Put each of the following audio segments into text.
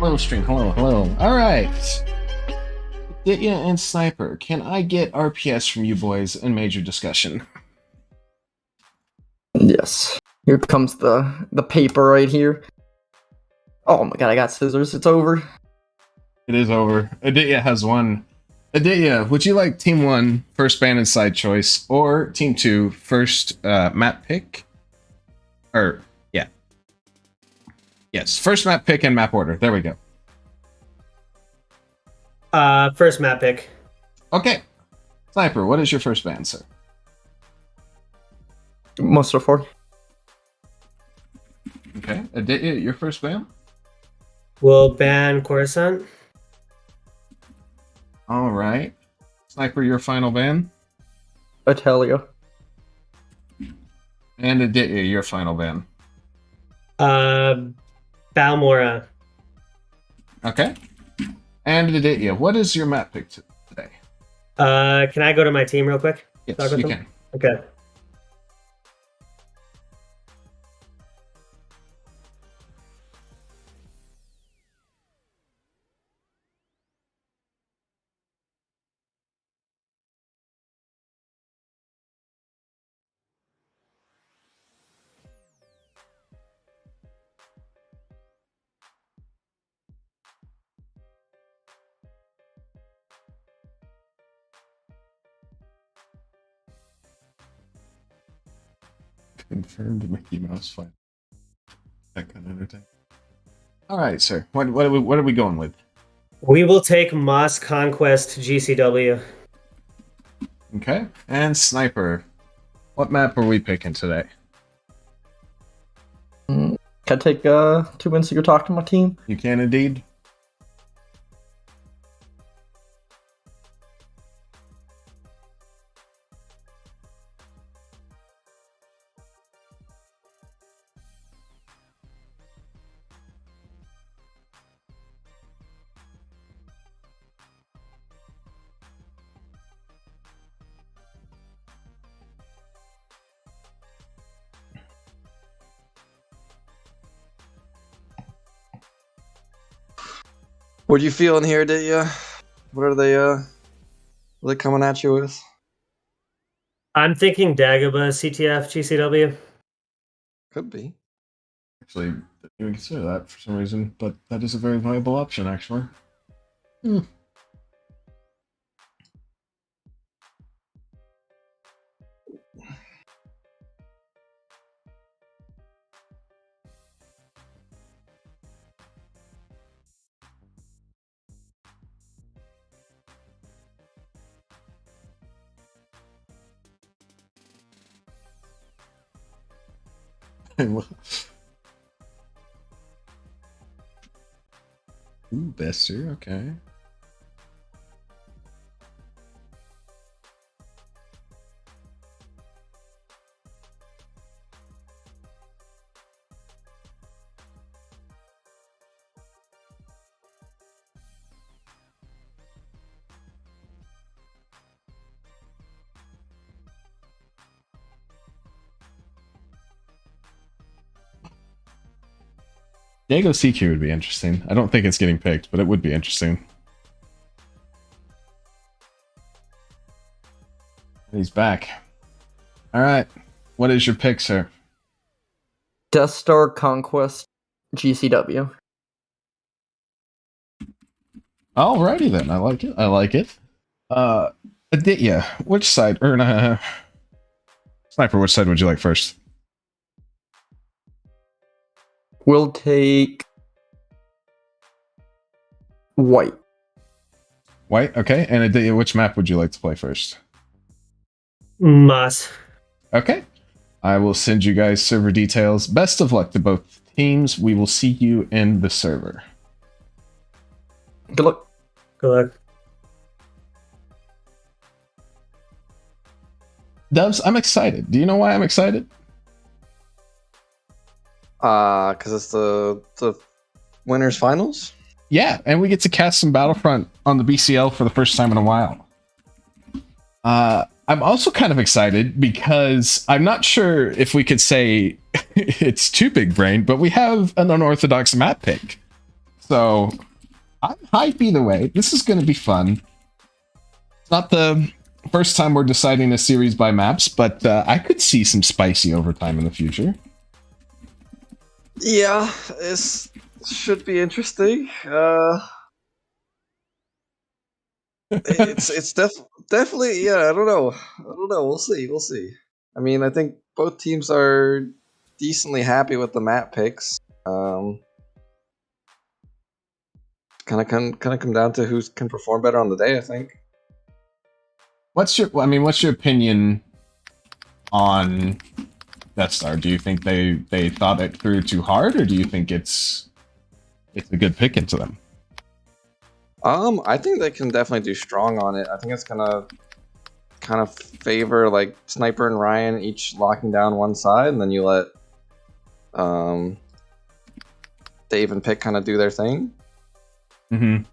Hello, stream. Hello, hello. All right. Ditya and Sniper, can I get RPS from you boys in major discussion? Yes. Here comes the paper right here. Oh my god, I got scissors. It's over. It is over. Aditya has won. Aditya, would you like Team 1, first ban and side choice, or Team 2, first map pick? Or, yeah. Yes, first map pick and map order. There we go. First map pick. Okay. Sniper, what is your first ban, sir? Most of 4. Okay. Aditya, your first ban? We'll ban Coruscant. All right. Sniper, your final ban? Italia. And Aditya, your final ban? Balmora. Okay. And Aditya, what is your map pick today? Can I go to my team real quick? Yes, Talk with you them? can. Okay. Confirmed Mickey Mouse fight. That kind of entertaining. All right, sir. What are we going with? We will take Moss Conquest GCW. Okay. And Sniper, what map are we picking today? Can I take 2 minutes to go talk to my team? You can indeed. What are you feeling here, did you? What are they coming at you with? I'm thinking Dagobah CTF GCW. Could be. Actually, didn't even consider that for some reason, but that is a very viable option, actually. Hmm. Ooh, Bester, okay. Diego CQ would be interesting. I don't think it's getting picked, but it would be interesting. He's back. All right. What is your pick, sir? Death Star Conquest GCW. Alrighty then. I like it. I like it. Aditya, which side? Or Sniper, which side would you like first? We'll take white. White, okay. And Aditya, which map would you like to play first? Moss. Okay. I will send you guys server details. Best of luck to both teams. We will see you in the server. Good luck. Good luck. Dubs, I'm excited. Do you know why I'm excited? Because it's the winners finals. Yeah, and we get to cast some Battlefront on the BCL for the first time in a while. I'm also kind of excited because I'm not sure if we could say it's too big brain, but we have an unorthodox map pick. So I'm hype either way. This is going to be fun. It's not the first time we're deciding a series by maps, but I could see some spicy overtime in the future. Yeah, this should be interesting. It's definitely, yeah. I don't know. We'll see. We'll see. I mean, I think both teams are decently happy with the map picks. Kind of come down to who can perform better on the day, I think. What's your opinion on Death Star? Do you think they thought it through too hard, or do you think it's a good pick into them? I think they can definitely do strong on it. I think it's gonna kind of favor like Sniper and Ryan each locking down one side, and then you let Dave and Pick kind of do their thing. Mm-hmm.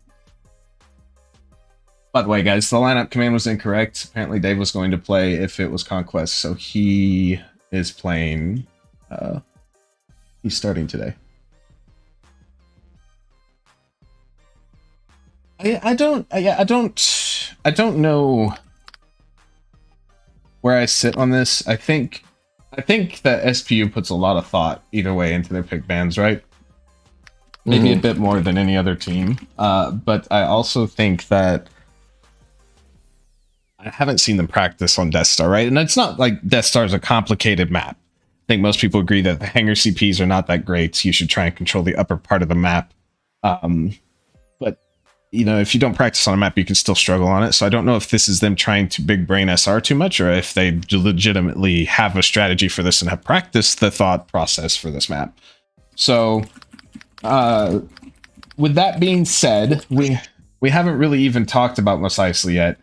By the way, guys, the lineup command was incorrect. Apparently, Dave was going to play if it was Conquest, so he is playing. He's starting today. I don't know where I sit on this. I think that SPU puts a lot of thought either way into their pick bans, right? Maybe a bit more than any other team. But I also think that I haven't seen them practice on Death Star, right? And it's not like Death Star is a complicated map. I think most people agree that the hangar CPs are not that great, so you should try and control the upper part of the map. But you know, if you don't practice on a map, you can still struggle on it. So I don't know if this is them trying to big brain SR too much, or if they legitimately have a strategy for this and have practiced the thought process for this map. So, with that being said, we haven't really even talked about Mos Eisley yet.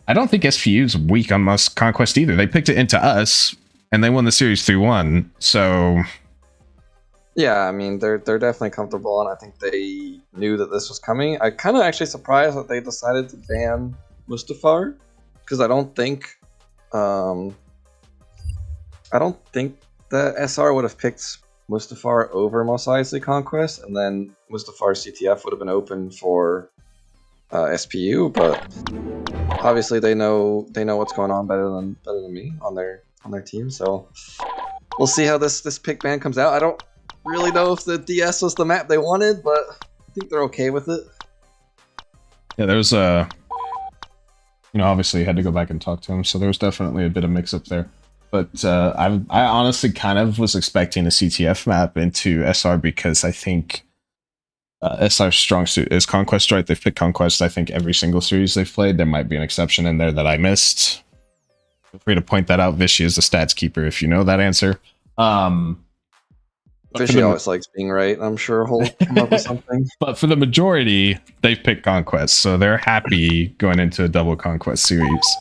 I don't think SPU's weak on Mos Conquest either. They picked it into us, and they won the series 3-1. So. Yeah, I mean they're definitely comfortable, and I think they knew that this was coming. I kind of actually surprised that they decided to ban Mustafar, because I don't think that SR would have picked Mustafar over Mos Eisley Conquest, and then Mustafar CTF would have been open for SPU. But obviously they know what's going on better than me on their team. So we'll see how this pick ban comes out. I don't really know if the DS was the map they wanted, but I think they're okay with it. Yeah, there was obviously you had to go back and talk to him, so there was definitely a bit of mix up there. But I honestly kind of was expecting a CTF map into SR, because I think SR's strong suit is Conquest, right? They've picked Conquest, I think, every single series they've played. There might be an exception in there that I missed. Feel free to point that out. Vishy is the stats keeper if you know that answer. Vishy always likes being right. I'm sure he'll come up with something. But for the majority, they've picked Conquest, so they're happy going into a double Conquest series.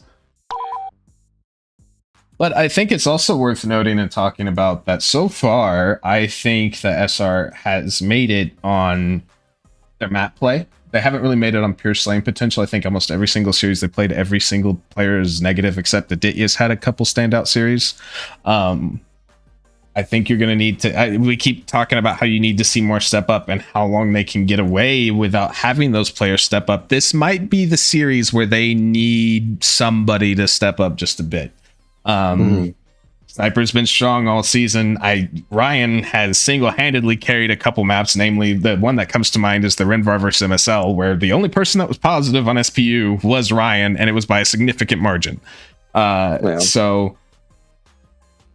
But I think it's also worth noting and talking about that so far, I think that SR has made it on their map play. They haven't really made it on pure slaying potential. I think almost every single series they played, every single player is negative, except Aditya's had a couple standout series. I think you're going to need to... we keep talking about how you need to see more step up and how long they can get away without having those players step up. This might be the series where they need somebody to step up just a bit. Sniper's been strong all season. Ryan has single-handedly carried a couple maps, namely the one that comes to mind is the Renvar vs MSL, where the only person that was positive on SPU was Ryan, and it was by a significant margin. So,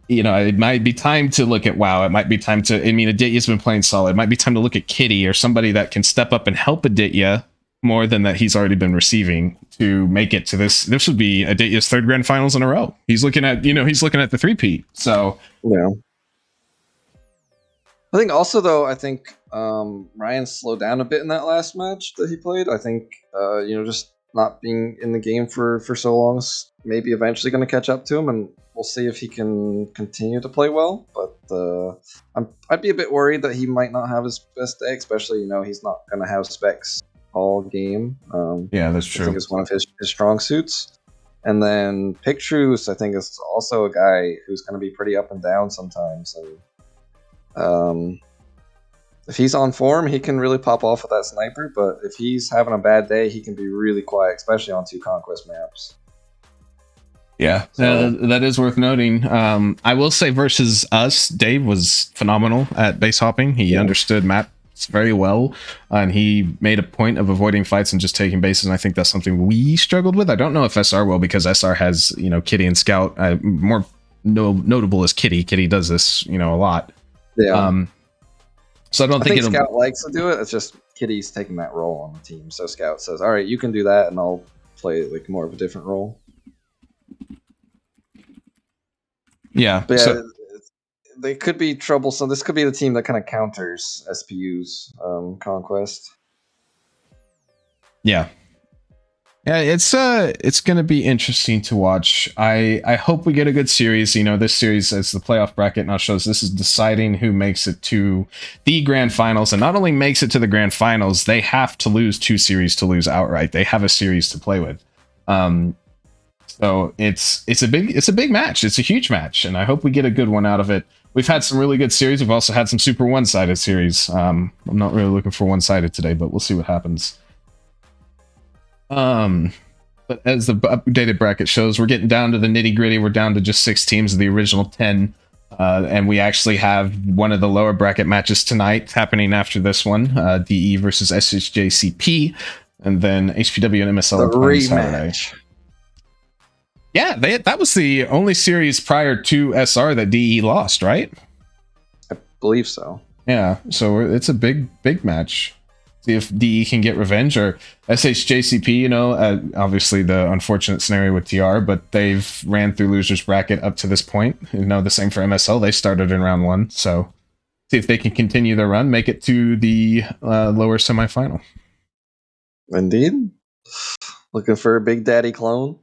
you know, it might be time to look at WoW. It might be time to... I mean, Aditya's been playing solid. It might be time to look at Kitty or somebody that can step up and help Aditya more than that he's already been receiving to make it to this. This would be Aditya's third grand finals in a row. He's looking at the 3-peat. So yeah. I think also though, Ryan slowed down a bit in that last match that he played. I think just not being in the game for so long is maybe eventually going to catch up to him, and we'll see if he can continue to play well. But I'd be a bit worried that he might not have his best day, especially he's not going to have specs all game. Yeah, that's true. I think it's one of his strong suits. And then Pictruce, I think, is also a guy who's going to be pretty up and down sometimes. And If he's on form, he can really pop off with that sniper. But if he's having a bad day, he can be really quiet, especially on 2 conquest maps. Yeah, So- that is worth noting. I will say versus us, Dave was phenomenal at base hopping. He understood maps very well, and he made a point of avoiding fights and just taking bases. And I think that's something we struggled with. I don't know if SR will, because SR has, you know, Kitty and Scout. More notable is Kitty. Kitty does this, you know, a lot. Yeah. So I don't I think think it'll. Scout likes to do it. It's just Kitty's taking that role on the team. So Scout says, "All right, you can do that, and I'll play like more of a different role." Yeah. But yeah, So, they could be troublesome. This could be the team that kind of counters SPU's conquest. yeah. Yeah, it's gonna be interesting to watch. I hope we get a good series. You know, this series, as the playoff bracket now shows, this is deciding who makes it to the grand finals, and not only makes it to the grand finals, they have to lose 2 series to lose outright. They have a series to play with. So it's a big match. It's a huge match, and I hope we get a good one out of it. We've had some really good series. We've also had some super one-sided series. I'm not really looking for one-sided today, but we'll see what happens. But as the updated bracket shows, we're getting down to the nitty gritty. We're down to just 6 teams of the original 10. And we actually have one of the lower bracket matches tonight happening after this one. DE versus SHJCP, and then HPW and MSL The are playing Saturday. rematch. Yeah, that was the only series prior to SR that DE lost, right? I believe so. Yeah, so it's a big match. See if DE can get revenge, or SHJCP, you know, obviously the unfortunate scenario with TR, but they've ran through losers bracket up to this point. You know, the same for MSL. They started in round 1, so see if they can continue their run, make it to the lower semifinal. Indeed. Looking for a Big Daddy clone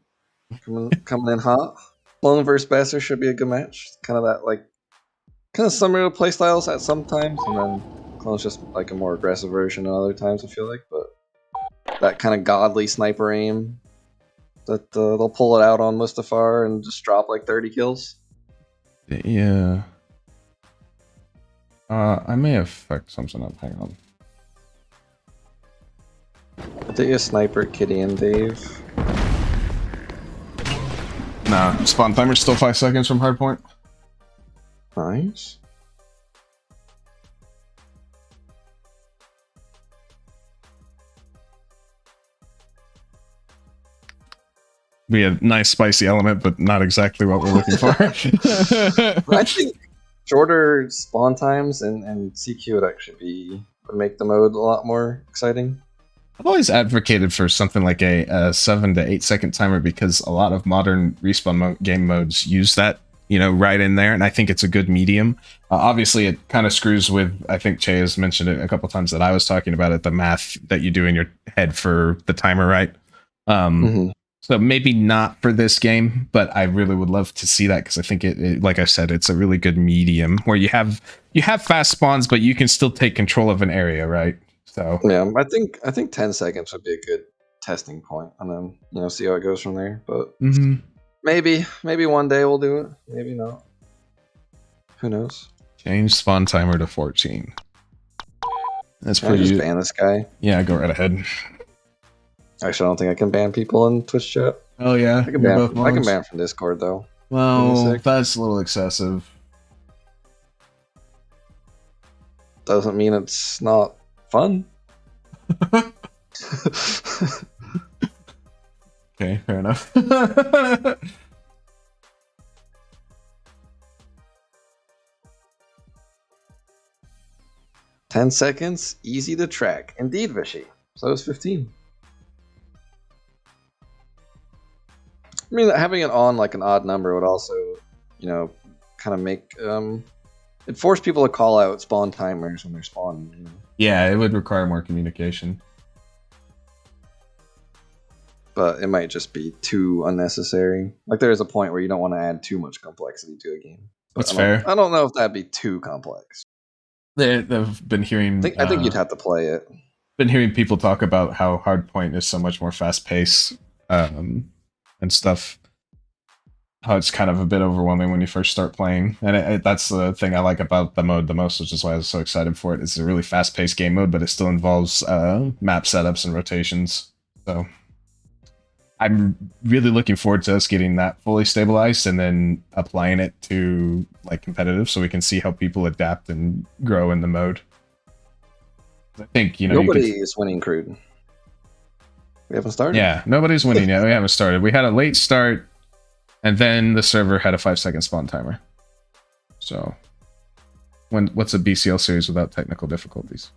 coming in hot. Clone versus Besser should be a good match. Kind of that, like, kind of similar to playstyles at some times, and then Clone's just like a more aggressive version at other times, I feel like. But that kind of godly sniper aim that they'll pull it out on Mustafar and just drop like 30 kills. Yeah. I may have fucked something up. Hang on. I think a sniper, Kitty and Dave. Nah, spawn timer's still 5 seconds from hardpoint. Nice. Be a nice spicy element, but not exactly what we're looking for. I think shorter spawn times and CQ would make the mode a lot more exciting. I've always advocated for something like a 7 to 8 second timer, because a lot of modern respawn game modes use that, you know, right in there, and I think it's a good medium. Obviously, it kind of screws with, I think Che has mentioned it a couple times that I was talking about it, the math that you do in your head for the timer, right? So maybe not for this game, but I really would love to see that, because I think it, like I said, it's a really good medium where you have fast spawns, but you can still take control of an area, right? So Yeah, I think 10 seconds would be a good testing point, and then, you know, see how it goes from there. But maybe one day we'll do it. Maybe not. Who knows? Change spawn timer to 14. That's Can I pretty. just ban this guy? Yeah, go right ahead. Actually, I don't think I can ban people in Twitch chat. Oh yeah, I can ban from Discord though. Well, that's a little excessive. Doesn't mean it's not fun. Okay, fair enough. 10 seconds, easy to track. Indeed, Vishy. So it's 15. I mean, having it on like an odd number would also, you know, kind of make it force people to call out spawn timers when they're spawning. You know? Yeah, it would require more communication. But it might just be too unnecessary. Like there is a point where you don't want to add too much complexity to a game. But That's fair. I don't know if that'd be too complex. They've been hearing. I think you'd have to play it. Been hearing people talk about how Hardpoint is so much more fast paced and stuff. how it's kind of a bit overwhelming when you first start playing, and that's the thing I like about the mode the most, which is why I was so excited for it. It's a really fast-paced game mode, but it still involves map setups and rotations. So I'm really looking forward to us getting that fully stabilized and then applying it to like competitive, so we can see how people adapt and grow in the mode. I think nobody is winning crude. We haven't started. Yeah, nobody's winning yet. We haven't started. We had a late start. And then the server had a 5-second spawn timer. So, what's a BCL series without technical difficulties?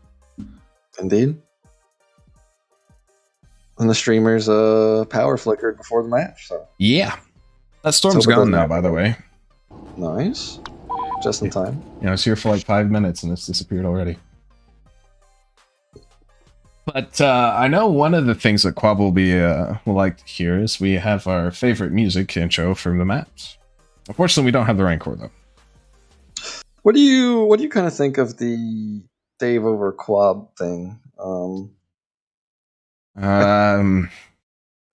Indeed. And the streamer's power flickered before the match. So yeah, that storm's gone now, by the way. Nice, just in time. I was here for like 5 minutes and it's disappeared already. But I know one of the things that Quab will like to hear is we have our favorite music intro from the maps. Unfortunately, we don't have the Rancor though. What do you kind of think of the Dave over Quab thing?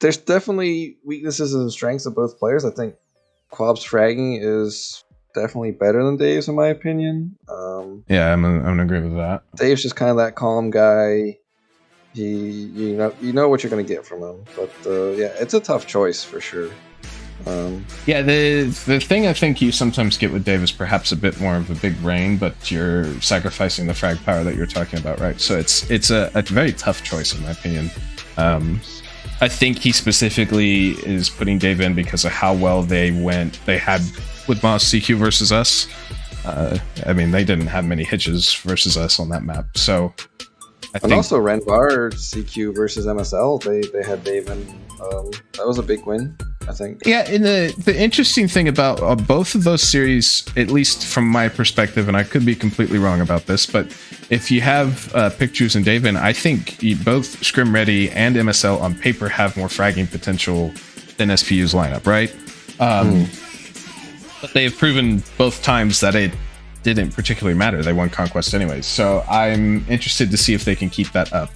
There's definitely weaknesses and strengths of both players. I think Quab's fragging is definitely better than Dave's, in my opinion. Yeah, I'm gonna agree with that. Dave's just kind of that calm guy. You know what you're going to get from him, but yeah, it's a tough choice for sure. Yeah, the thing I think you sometimes get with Dave is perhaps a bit more of a big brain, but you're sacrificing the frag power that you're talking about, right? So it's a very tough choice in my opinion. I think he specifically is putting Dave in because of how well they had with Moss CQ versus us. I mean, they didn't have many hitches versus us on that map, so. And also Renvar CQ versus MSL, they had Dave in. That was a big win, I think. Yeah, and the interesting thing about both of those series, at least from my perspective, and I could be completely wrong about this, but if you have Pictures and Dave in, I think both Scrim Ready and MSL on paper have more fragging potential than SPU's lineup, right? But they have proven both times that it didn't particularly matter. They won Conquest anyways. So I'm interested to see if they can keep that up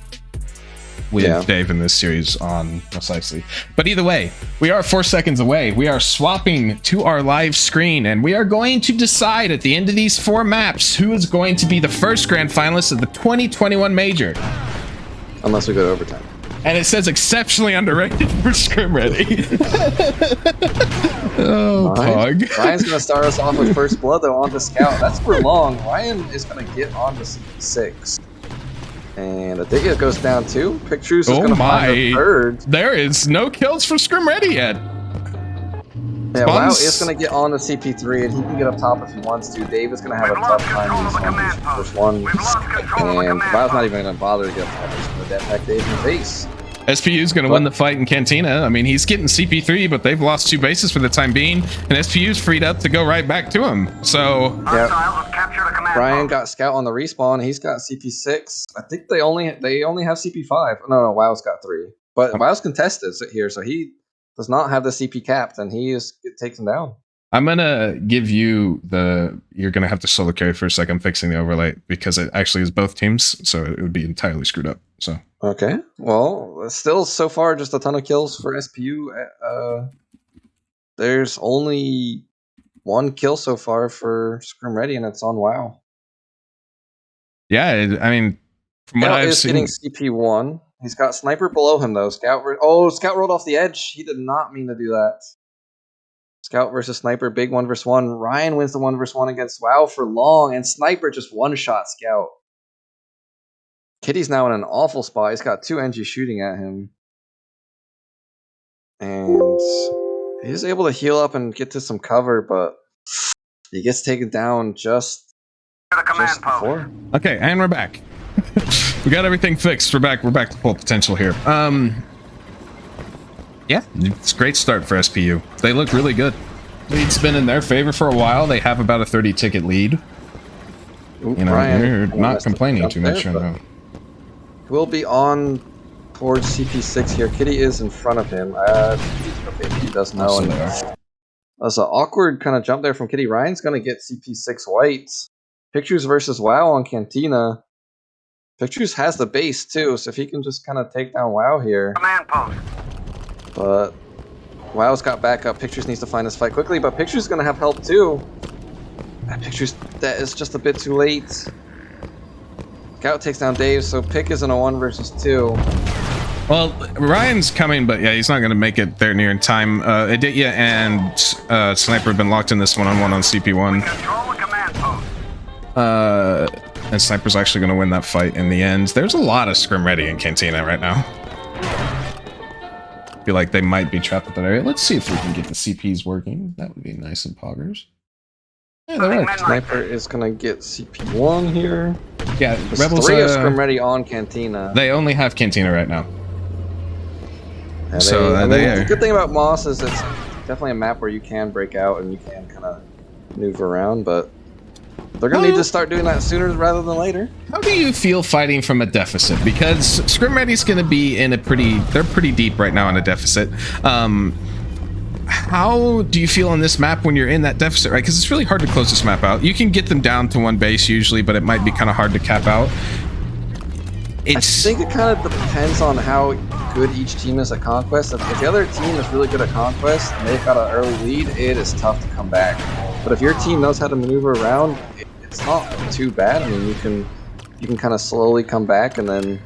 with Dave in this series on Mos Eisley. But either way, we are 4 seconds away. We are swapping to our live screen, and we are going to decide at the end of these 4 maps who is going to be the first grand finalist of the 2021 Major. Unless we go to overtime. And it says exceptionally underrated for Scrim Ready. Oh, Pog. Ryan's going to start us off with First Blood, though, on the Scout. That's for long. Ryan is going to get on the CP6. And Aditya goes down too. Pictures is going to find the third. There is no kills for Scrim Ready yet. Yeah, WoW is going to get on the CP3, and he can get up top if he wants to. Dave is going to have a tough time in this first one. And WoW's not even going to bother to get up top. He's going to death pack Dave in the face. SPU's going to win the fight in Cantina. I mean, he's getting CP3, but they've lost 2 bases for the time being, and SPU's freed up to go right back to him. So, yeah. Brian got Scout on the respawn. He's got CP6. I think they only have CP5. No, WoW's got 3. But WoW's contested here, so he does not have the CP capped, and it takes him down. I'm gonna give you you're gonna have to solo carry for a second. I'm fixing the overlay because it actually is both teams, so it would be entirely screwed up. So okay, well, still so far just a ton of kills for SPU. There's only 1 kill so far for Scrim Ready, and it's on WoW. Yeah, I mean, from what I've seen, getting CP1. He's got sniper below him though. Scout rolled off the edge. He did not mean to do that. Scout versus Sniper, big 1v1. Ryan wins the 1v1 against WoW for long, and Sniper just one-shot Scout. Kitty's now in an awful spot. He's got 2 NG shooting at him. And he's able to heal up and get to some cover, but he gets taken down just before. Okay, and we're back. We got everything fixed. We're back to full potential here. Yeah, it's a great start for SPU. They look really good. Lead's been in their favor for a while. They have about a 30 ticket lead. Ooh, you know, you're not complaining too much right now. We'll be on towards CP6 here. Kitty is in front of him. Okay, he does know. That's an awkward kind of jump there from Kitty. Ryan's going to get CP6 whites. Pictures versus WoW on Cantina. Pictures has the base too, so if he can just kind of take down WoW here. Command post. But Wow's got backup. Pictures needs to find this fight quickly, but Pictures is going to have help too. Pictures, that is just a bit too late. Scout takes down Dave, so Pick is in a 1 versus 2. Well, Ryan's coming, but yeah, he's not going to make it there near in time. Aditya and Sniper have been locked in this one-on-one on CP1. And Sniper's actually going to win that fight in the end. There's a lot of Scrim ready in Cantina right now. I feel like they might be trapped at that area. Let's see if we can get the CPs working. That would be nice and poggers. Yeah, they work. Sniper is going to get CP1 here. Yeah, There's Rebels 3 of Scrim ready on Cantina. They only have Cantina right now. Yeah, So the good thing about Moss is it's definitely a map where you can break out and you can kind of maneuver around, but they're going to need to start doing that sooner rather than later. How do you feel fighting from a deficit? Because Scrim Ready's going to be in a they're pretty deep right now in a deficit. How do you feel on this map when you're in that deficit, right? Because it's really hard to close this map out. You can get them down to 1 base usually, but it might be kind of hard to cap out. I think it kind of depends on how good each team is at Conquest. If the other team is really good at Conquest and they've got an early lead, it is tough to come back. But if your team knows how to maneuver around, it's not too bad. I mean, you can kind of slowly come back, and then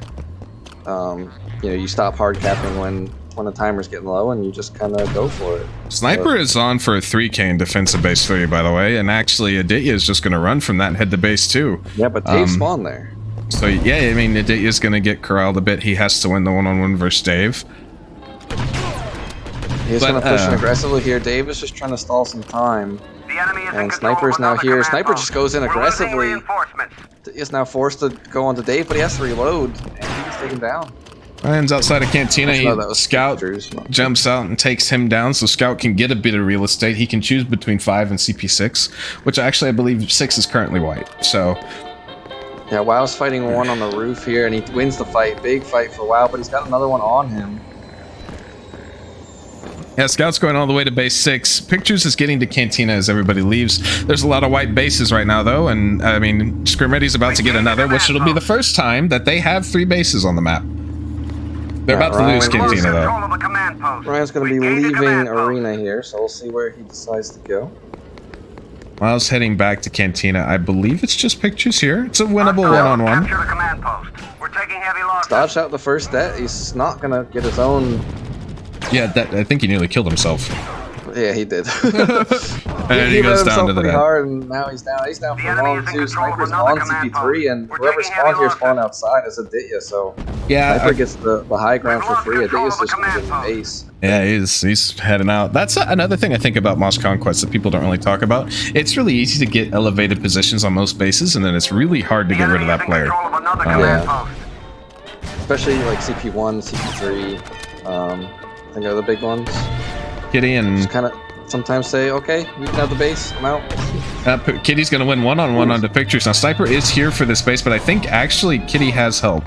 you stop hard capping when the timer's getting low, and you just kind of go for it. Sniper is on for a 3K in defensive base 3, by the way, and actually Aditya is just going to run from that and head to base 2. Yeah, but Dave spawned there. So yeah, I mean, Aditya's going to get corralled a bit. He has to win the one-on-one versus Dave. He's going to push in aggressively here. Dave is just trying to stall some time. And Sniper's now here. Sniper just goes in aggressively. Is now forced to go onto Dave, but he has to reload, and he's taken down. Ryan's outside of Cantina. Scout jumps out and takes him down, so Scout can get a bit of real estate. He can choose between 5 and CP6, which actually I believe 6 is currently white. So yeah, WoW's fighting 1 on the roof here, and he wins the fight. Big fight for WoW, but he's got another one on him. Yeah, Scout's going all the way to base 6. Pictures is getting to Cantina as everybody leaves. There's a lot of white bases right now, though, and I mean, Scrim Ready's about to get another, which it'll be the first time that they have 3 bases on the map. They're about to lose Cantina, though. Ryan's going to be leaving Arena here, so we'll see where he decides to go. Miles heading back to Cantina. I believe it's just Pictures here. It's a winnable one-on-one. Dodged out the first death. He's not going to get his own... Yeah, I think he nearly killed himself. Yeah, he did. And he goes down to the net. Hard, and now he's down. He's down for long too. Sniper's on CP3, and whoever spawned here spawned outside is Aditya. So yeah, Sniper gets the high ground for free. Aditya's just going to get an ace. Yeah, he's heading out. That's another thing I think about Moss Conquest that people don't really talk about. It's really easy to get elevated positions on most bases, and then it's really hard to get rid of that player. Yeah. Especially like CP1, CP3. I think they're the big ones. Kitty and just kind of sometimes say, okay, you can have the base, I'm out. Kitty's going to win one-on-one onto Pictures. Now, Sniper is here for this base, but I think actually Kitty has help.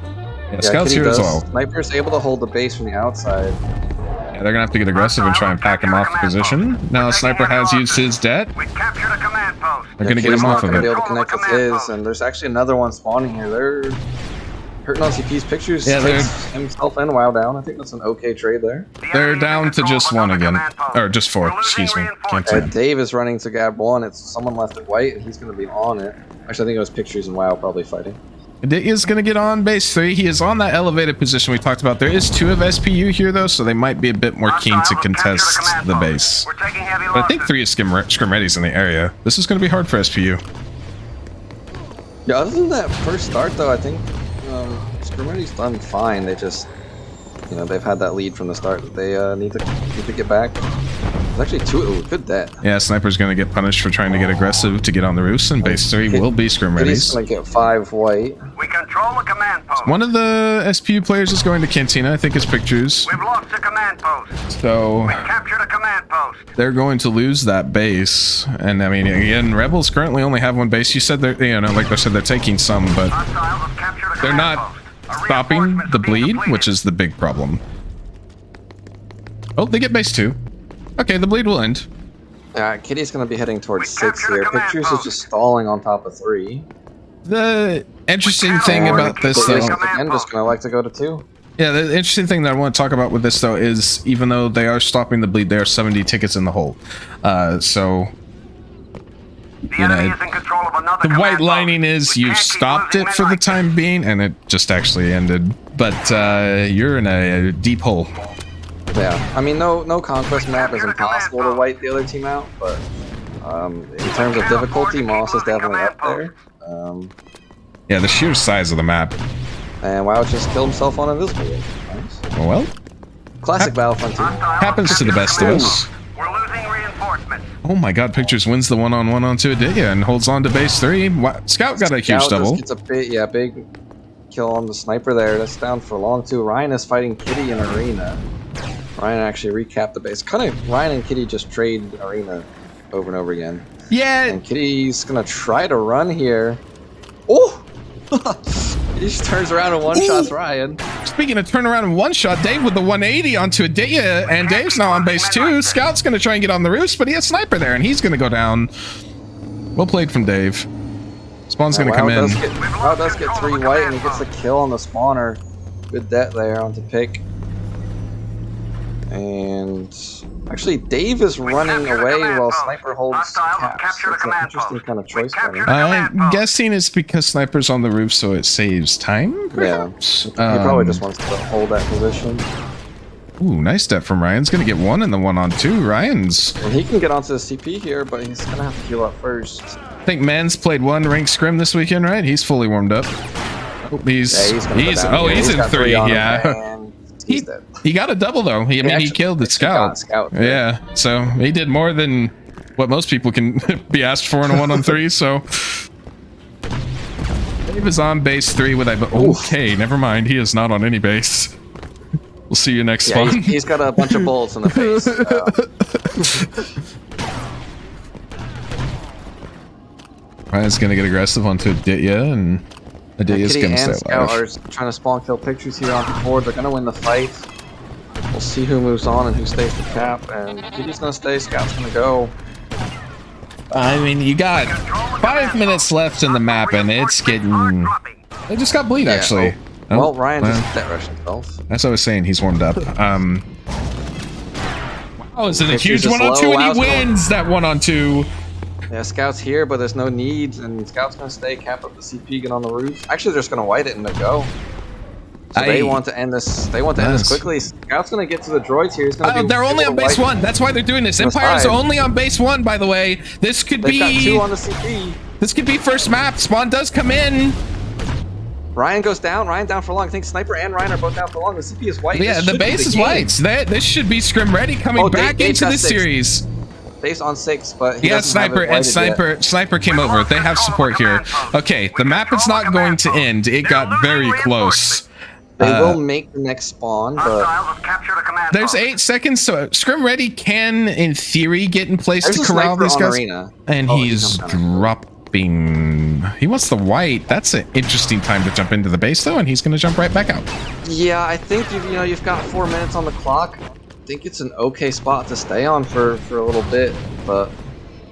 Yeah, Scout's here as well. Sniper's able to hold the base from the outside. Yeah, they're going to have to get aggressive and try and pack him off the position. Now, Sniper has used his debt. They're going to get him off of it. Be able to connect with his, and there's actually another one spawning here. They're hurting on CP's. Pictures. Yeah, takes himself and WoW down. I think that's an okay trade there. They're down to just 1 again. Or just 4, excuse me. Dave is running to Gab 1. It's someone left at white, and he's going to be on it. Actually, I think it was Pictures and WoW probably fighting. Aditya is going to get on base 3. He is on that elevated position we talked about. There is 2 of SPU here, though, so they might be a bit more keen to contest the base. But I think 3 is Scrim Ready's in the area. This is going to be hard for SPU. Yeah, other than that first start, though, I think Scrim Ready's done fine. They just, they've had that lead from the start that they need to get back. There's actually 2. Ooh, good debt. Yeah, Sniper's going to get punished for trying to get aggressive to get on the roofs, and base 3 will be Scrim Ready's. He's going to get 5 white. We control the command post. One of the SPU players is going to Cantina. I think it's Pictures. We've lost a command post. So we captured a command post. They're going to lose that base, and I mean, again, Rebels currently only have 1 base. You said they're, like I said, they're taking some, but they're not stopping the bleed, which is the big problem. Oh, they get base 2. Okay, the bleed will end. Kitty's going to be heading towards 6 here. Pictures is just stalling on top of 3. The interesting thing about this, though... Again, just going to like to go to 2. Yeah, the interesting thing that I want to talk about with this though is even though they are stopping the bleed, there are 70 tickets in the hole. So you know, the white lining is you stopped it for the time being, and it just actually ended. But you're in a deep hole. Yeah, I mean, no conquest map is impossible to wipe the other team out, but in terms of difficulty, Moss is definitely up there. Yeah, the sheer size of the map. And WoW just killed himself on Invisible. Nice. Well, Classic Battlefront team. happens to the best of us. Oh my god, Pictures wins the one-on-one onto Aditya and holds on to base 3. Scout got a huge double. Gets a big kill on the sniper there. That's down for long too. Ryan is fighting Kitty in Arena. Ryan actually recapped the base. Kind of Ryan and Kitty just trade Arena over and over again. Yeah. And Kitty's gonna try to run here. Oh! He just turns around and one-shots Ryan. Speaking of turnaround and one-shot, Dave with the 180 onto Aditya, and Dave's now on base 2. Scout's going to try and get on the roofs, but he has Sniper there, and he's going to go down. Well played from Dave. Spawn's going to come in. WoW does get 3 white, and he gets the kill on the spawner. Good det there onto Pick. And actually, Dave is running away while Sniper holds caps. It's an interesting kind of choice for him. I'm guessing it's because Sniper's on the roof, so it saves time, perhaps? Yeah, he probably just wants to hold that position. Ooh, nice step from Ryan's. Going to get 1 and the 1-on-2. Ryan's... And he can get onto the CP here, but he's going to have to heal up first. I think Man's played 1 ranked Scrim this weekend, right? He's fully warmed up. Oh, he's in 3, yeah. He got a double though. He killed the scout. Yeah, so he did more than what most people can be asked for in a 1-on-3. So Dave is on base 3 with a. Okay, never mind. He is not on any base. We'll see you next spawn. He's got a bunch of bullets in the face. Ryan's gonna get aggressive onto Aditya, and Aditya's gonna stay alive. Scout are trying to spawn kill Pictures here on the board. They're gonna win the fight. We'll see who moves on and who stays the cap. And Kitty's gonna stay. Scout's gonna go. I mean, you got 5 minutes left in the map, and it's getting. They just got bleed actually. Well, Ryan just debt rushed himself. That's what I was saying. He's warmed up. Wow, it's a huge 1-on-2, and he wins that 1-on-2. Yeah, Scout's here, but there's no need, and Scout's gonna stay, cap up the CP, get on the roof. Actually, they're just gonna white it and go. So they want to end this. They want to end this quickly. Scout's gonna get to the droids here. He's gonna they're only on base 1. That's why they're doing this. Empire's only on base 1, by the way. This could be. Got 2 on the CP. This could be first map. Spawn does come in. Ryan goes down. Ryan down for long. I think Sniper and Ryan are both down for long. The CP is white. Yeah, the base is white. This should be Scrim ready coming back into this series. Base on 6, but he Sniper and Sniper came over. They have support here. Okay, the map is not going to end. It got very close. They will make the next spawn, but there's 8 seconds, so Scrim Ready can, in theory, get in place to corral these guys. And he's dropping. He wants the white. That's an interesting time to jump into the base, though, and he's going to jump right back out. Yeah, I think you've got 4 minutes on the clock. I think it's an okay spot to stay on for a little bit, but.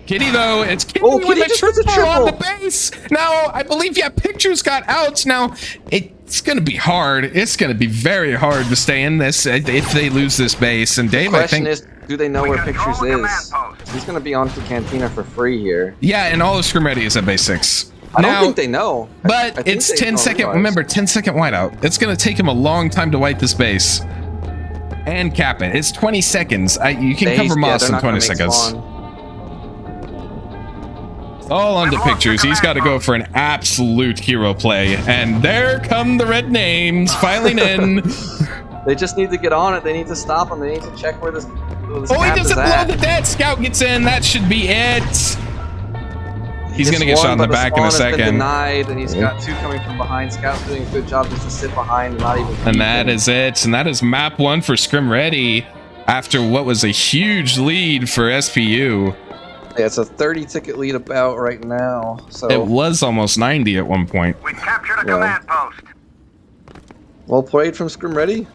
Kitty though, it's Kitty with a triple on the base. Now, I believe Pictures got out. Now, it's gonna be hard. It's gonna be very hard to stay in this if they lose this base. And Dave, I think. The question is, do they know where Pictures is? He's gonna be on to Cantina for free here. Yeah, and all of Scrim Ready is at base 6. I don't think they know. But it's 10-second. Remember, 10-second whiteout. It's gonna take him a long time to wipe this base and cap it. It's 20 seconds. You can cover Moss in 20 seconds. All onto Pictures. He's got to go for an absolute hero play. And there come the red names filing in. They just need to get on it. They need to stop him. They need to check where this he doesn't blow the dead. Scout gets in. That should be it. He's going to get shot in the back in a second. Denied, and he's got 2 coming from behind. Scout's doing a good job just to sit behind and not even. And that is it. And that is map 1 for Scrim Ready after what was a huge lead for SPU. Yeah, it's a 30-ticket lead about right now. So it was almost 90 at one point. We captured a command post. Well played from Scrim Ready.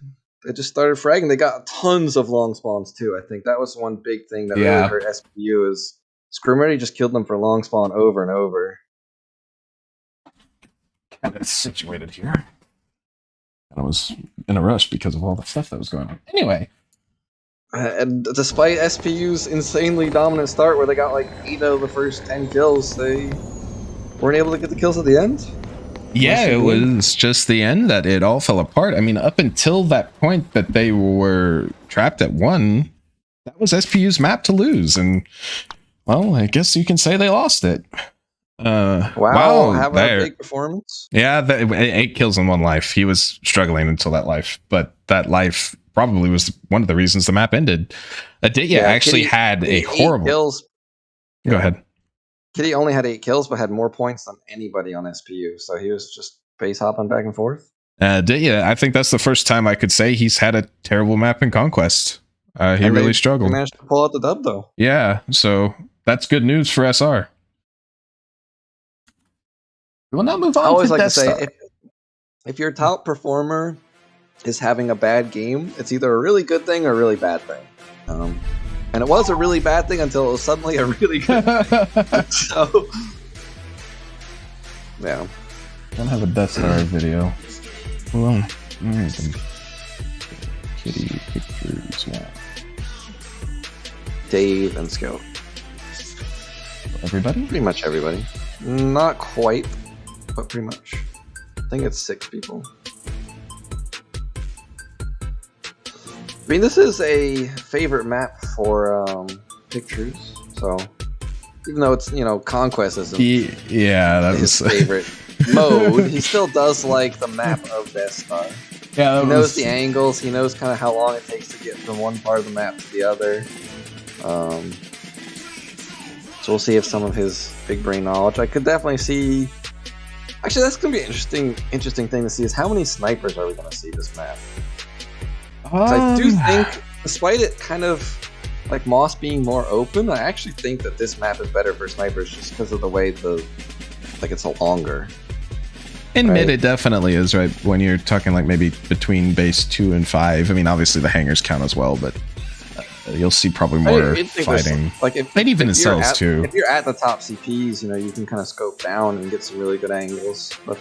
They just started fragging. They got tons of long spawns too. I think that was one big thing that really hurt SPU is Scrim Ready just killed them for long spawn over and over. Kind of situated here. I was in a rush because of all the stuff that was going on. Anyway. And despite SPU's insanely dominant start, where they got like 8 out of the first 10 kills, they weren't able to get the kills at the end. Yeah, it was just the end that it all fell apart. I mean, up until that point that they were trapped at 1, that was SPU's map to lose. And, well, I guess you can say they lost it. Wow, have a big performance. Yeah, 8 kills in 1 life. He was struggling until that life, but that life probably was one of the reasons the map ended. Aditya actually had a horrible... kills. Go ahead. Kitty only had 8 kills, but had more points than anybody on SPU, so he was just base hopping back and forth. Yeah, I think that's the first time I could say he's had a terrible map in Conquest. He really struggled. He managed to pull out the dub, though. Yeah, so that's good news for SR. We'll now move on. I always to like Death to say, Star. if your top performer is having a bad game, it's either a really good thing or a really bad thing. And it was a really bad thing until it was suddenly a really good thing. So, yeah. I don't have a Death Star video. Well, where is it? Kitty pictures. Yeah. Dave and Scout. Everybody? Pretty much everybody. Not quite, but pretty much. I think it's 6 people. I mean, this is a favorite map for pictures, so even though it's, Conquest isn't that his was favorite mode, he still does like the map of Death Star. Yeah, he knows the angles, he knows kind of how long it takes to get from one part of the map to the other. So we'll see if some of his big brain knowledge. I could definitely see... Actually, that's going to be an interesting thing to see, is how many snipers are we going to see this map? I do think, despite it kind of like Moss being more open, I actually think that this map is better for snipers just because of the way it's longer. In mid, it definitely is, right? When you're talking like maybe between base 2 and 5. I mean, obviously the hangars count as well, but you'll see probably more fighting. Like maybe even in cells too. If you're at the top CPs, you can kind of scope down and get some really good angles. But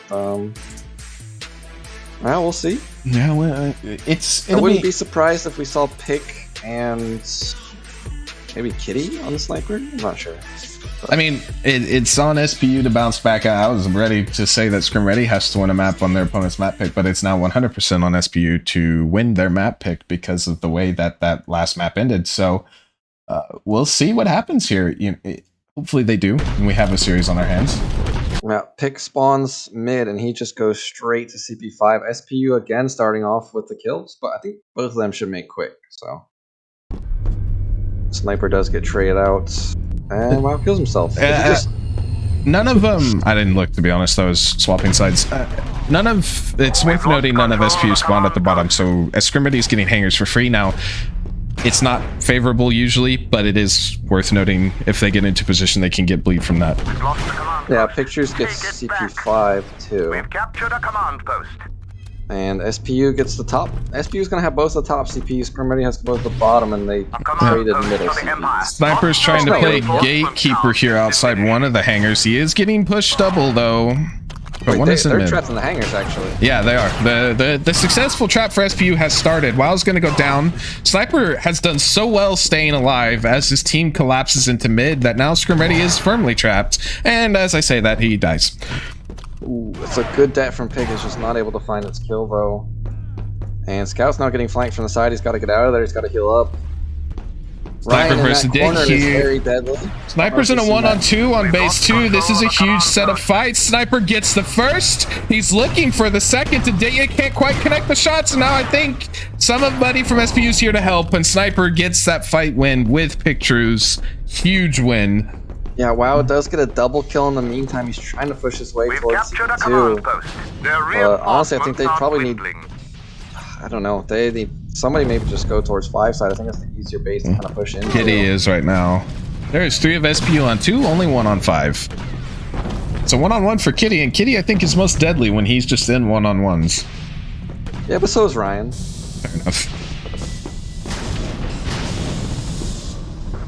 well, we'll see. Yeah, well, I wouldn't be surprised if we saw Pick and maybe Kitty on the sniper. I'm not sure. But. I mean, it's on SPU to bounce back. I was ready to say that Scrim Ready has to win a map on their opponent's map pick, but it's now 100% on SPU to win their map pick because of the way that last map ended. So we'll see what happens here. Hopefully they do, and we have a series on our hands. Yeah, Pick spawns mid, and he just goes straight to CP5. SPU again starting off with the kills, but I think both of them should make quick. So Sniper does get traded out, and WoW kills himself. None of them. I didn't look, to be honest. I was swapping sides. It's worth noting none of SPU spawned at the bottom, so Scrimity is getting hangers for free now. It's not favorable usually, but it is worth noting if they get into position, they can get bleed from that. Yeah, Pictures gets CP5 too. We've captured a command post. And SPU gets the top. SPU is going to have both the top CPs. Scrim Ready has both the bottom, and they traded middle CPs. Sniper's trying to play gatekeeper here outside one of the hangars. He is getting pushed double though. But they're trapped in the hangars, actually. Yeah, they are. The successful trap for SPU has started. WoW's going to go down. Sniper has done so well staying alive as his team collapses into mid that now Scrim Ready is firmly trapped. And as I say that, he dies. Ooh, it's a good death from Pig. He's just not able to find its kill, though. And Scout's now getting flanked from the side. He's got to get out of there. He's got to heal up. Sniper versus Dick here. Sniper's in a 1-on-2 on base 2. This is a huge set of fights. Sniper gets the first. He's looking for the second. Today can't quite connect the shots. And now I think somebody from SPU's here to help. And Sniper gets that fight win with Pictures. Huge win. Yeah, WoW does get a double kill in the meantime. He's trying to push his way towards CP2. But honestly, I think they probably need... I don't know. They need somebody maybe just go towards 5 side. I think that's the easier base to kind of push into. Kitty is right now. There's 3 of SPU on 2, only 1 on 5. It's a 1-on-1 for Kitty, and Kitty I think is most deadly when he's just in 1-on-1s. Yeah, but so is Ryan. Fair enough.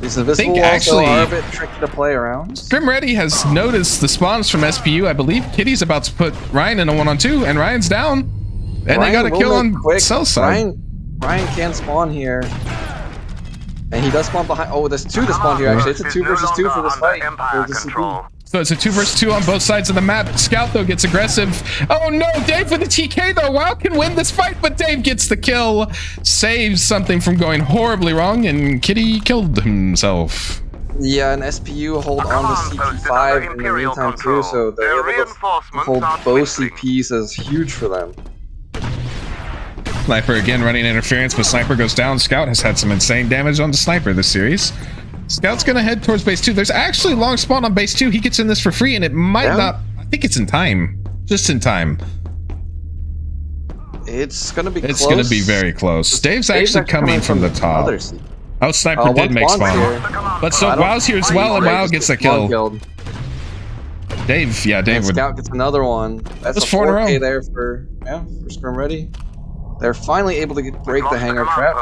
These invisible walls are a bit tricky to play around. Scrim Ready has noticed the spawns from SPU. I believe Kitty's about to put Ryan in a 1-on-2, and Ryan's down. And they got a kill on cell side. Ryan can spawn here. And he does spawn behind. Oh, there's 2 to spawn here, actually. It's a 2 versus 2 for this fight. For the CP. So it's a 2 versus 2 on both sides of the map. Scout, though, gets aggressive. Oh, no. Dave with the TK, though. WoW can win this fight, but Dave gets the kill. Saves something from going horribly wrong, and Kitty killed himself. Yeah, and SPU hold on to CP5 in the meantime, too, so they're able to hold both CPs as huge for them. Sniper again running interference, but Sniper goes down. Scout has had some insane damage on the Sniper this series. Scout's gonna head towards base 2. There's actually long spawn on base 2. He gets in this for free, and it might not. I think it's in time. Just in time. It's gonna be close. It's gonna be very close. Dave's actually coming from the top. Oh, Sniper did make spawn. But so WoW's here as well, and WoW gets a kill. Dave, yeah, Dave would. Scout gets another one. That's a 4K there for Scrim Ready. They're finally able to break the hangar trap,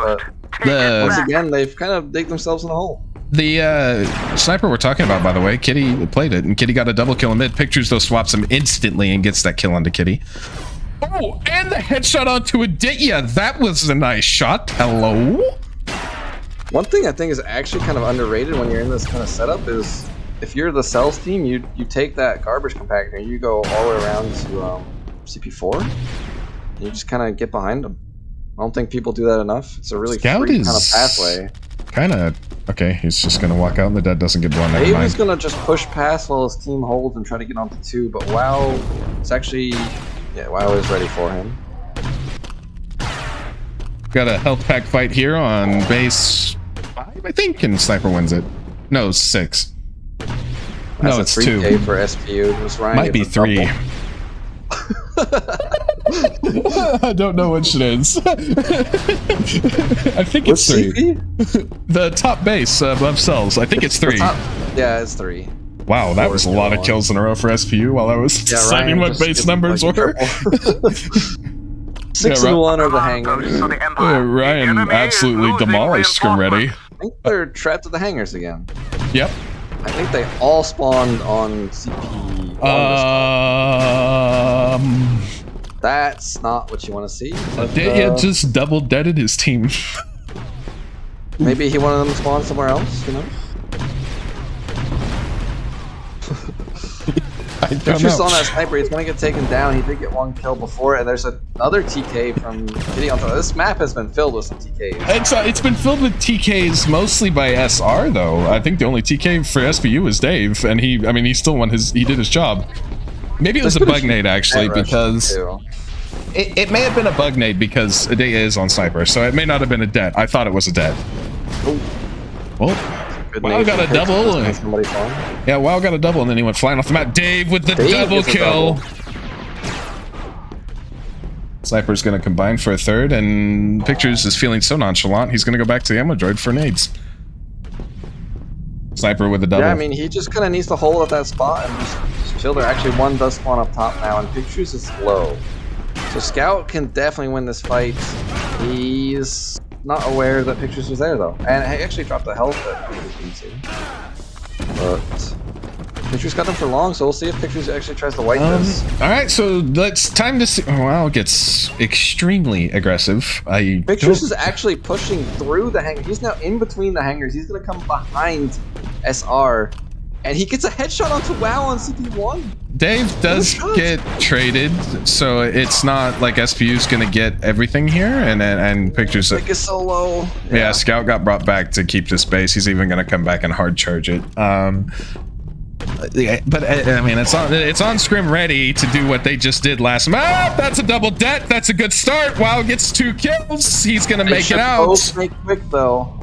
but once again, they've kind of digged themselves in a hole. The Sniper we're talking about, by the way, Kitty played it, and Kitty got a double kill in mid. Pictures, though, swaps him instantly and gets that kill onto Kitty. Oh, and the headshot onto Aditya. That was a nice shot. Hello? One thing I think is actually kind of underrated when you're in this kind of setup is if you're the cells team, you take that garbage compactor and you go all the way around to CP4. You just kind of get behind them. I don't think people do that enough. It's a really free kind of pathway. Okay, he's just gonna walk out and the dead doesn't get blown. He was gonna just push past while his team holds and try to get onto 2, but WoW, it's actually, WoW is ready for him. Got a health pack fight here on base 5, I think, and Sniper wins it. No, 6. No, it's 2. For SPU. Might be 3. I don't know which it is. I think it's 3. The top base above cells. I think it's 3. Yeah, it's 3. Wow, that was a lot of kills in a row for SPU while I was deciding what base numbers were. 6 and 1 are the hangars. Ryan absolutely demolished Scrim Ready. I think they're trapped at the hangars again. Yep. I think they all spawned on CP. That's not what you want to see. Aditya just double deaded his team. Maybe he wanted them to spawn somewhere else, you know? If you saw that Sniper, he's gonna get taken down. He did get 1 kill before, and there's another TK from Kitty on top. This map has been filled with some TKs. It's been filled with TKs mostly by SR though. I think the only TK for SPU is Dave, and he still won he did his job. Maybe it was a bug nade actually, because it may have been a bug nade because Aditya is on Sniper, so it may not have been a dead. I thought it was a dead. Well, WoW got a double. Yeah, WoW got a double, and then he went flying off the map. Dave with the double kill. Sniper's going to combine for a 3rd, and Pictures is feeling so nonchalant, he's going to go back to the ammo droid for nades. Sniper with the double. Yeah, I mean, he just kind of needs to hold at that spot and just chill there. Actually, 1 does spawn up top now, and Pictures is low. So Scout can definitely win this fight. He's not aware that Pictures was there though, and he actually dropped the health that you can see. But Pictures got him for long, so we'll see if Pictures actually tries to wipe this. All right, so it's time to see. WoW gets extremely aggressive. Pictures is actually pushing through the hangar. He's now in between the hangars. He's gonna come behind SR, and he gets a headshot onto WoW on CP1. Dave does get traded, so it's not like SPU's gonna get everything here, and Pictures. Like a solo. Yeah, Scout got brought back to keep this base. He's even gonna come back and hard charge it. Yeah, but I mean, it's on Scrim Ready to do what they just did last map. That's a double det. That's a good start. WoW gets 2 kills. He's gonna make it out. Both make quick though.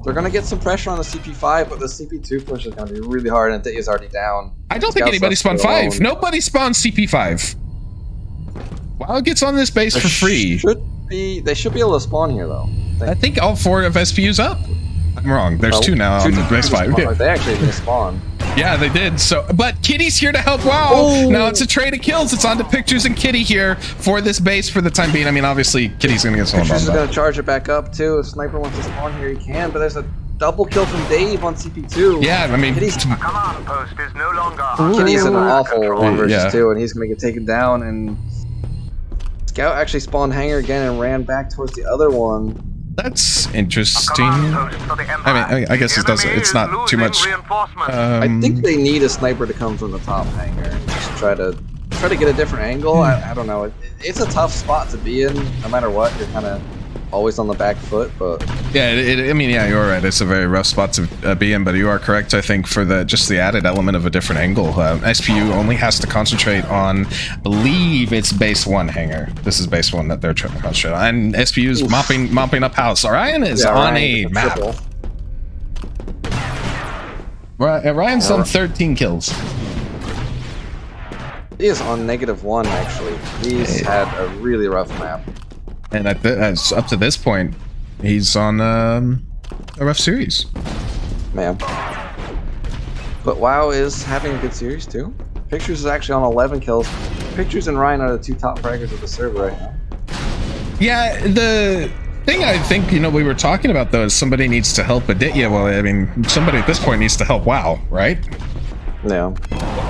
They're gonna get some pressure on the CP5, but the CP2 push is gonna be really hard, and Ditya's already down. I don't think anybody spawned 5. Nobody spawned CP5. WoW gets on this base for free. They should be able to spawn here though. I think all 4 of SPU's up. I'm wrong. There's 2 now on the base 5. They actually did spawn. Yeah, they did. So, but Kitty's here to help WoW. Oh. Now it's a trade of kills. It's on to Pictures and Kitty here for this base for the time being. I mean, obviously, Kitty's gonna get someone. Pictures is gonna charge it back up too. If Sniper wants to spawn here, he can. But there's a double kill from Dave on CP2. Yeah, I mean, Kitty's command post is no longer Kitty's in an awful 1 versus 2, and he's gonna get taken down. And Scout actually spawned hangar again and ran back towards the other one. That's interesting. I guess it doesn't. It's not too much. I think they need a sniper to come from the top hangar and just try to get a different angle. I don't know. It's a tough spot to be in. No matter what, you're kind of always on the back foot. But yeah, I mean, yeah, you're right. It's a very rough spot to be in, but you are correct. I think for just the added element of a different angle, SPU only has to concentrate on, I believe it's base 1 hangar. This is base 1 that they're trying to concentrate on, and SPU is mopping up house. Orion is on a map. Ryan's on 13 kills. He is on -1 actually. He's had a really rough map. And up to this point, he's on a rough series. Man. But WoW is having a good series too. Pictures is actually on 11 kills. Pictures and Ryan are the 2 top fraggers of the server right now. Yeah, the thing I think, we were talking about though is somebody needs to help Aditya. Well, I mean, somebody at this point needs to help WoW, right? Yeah.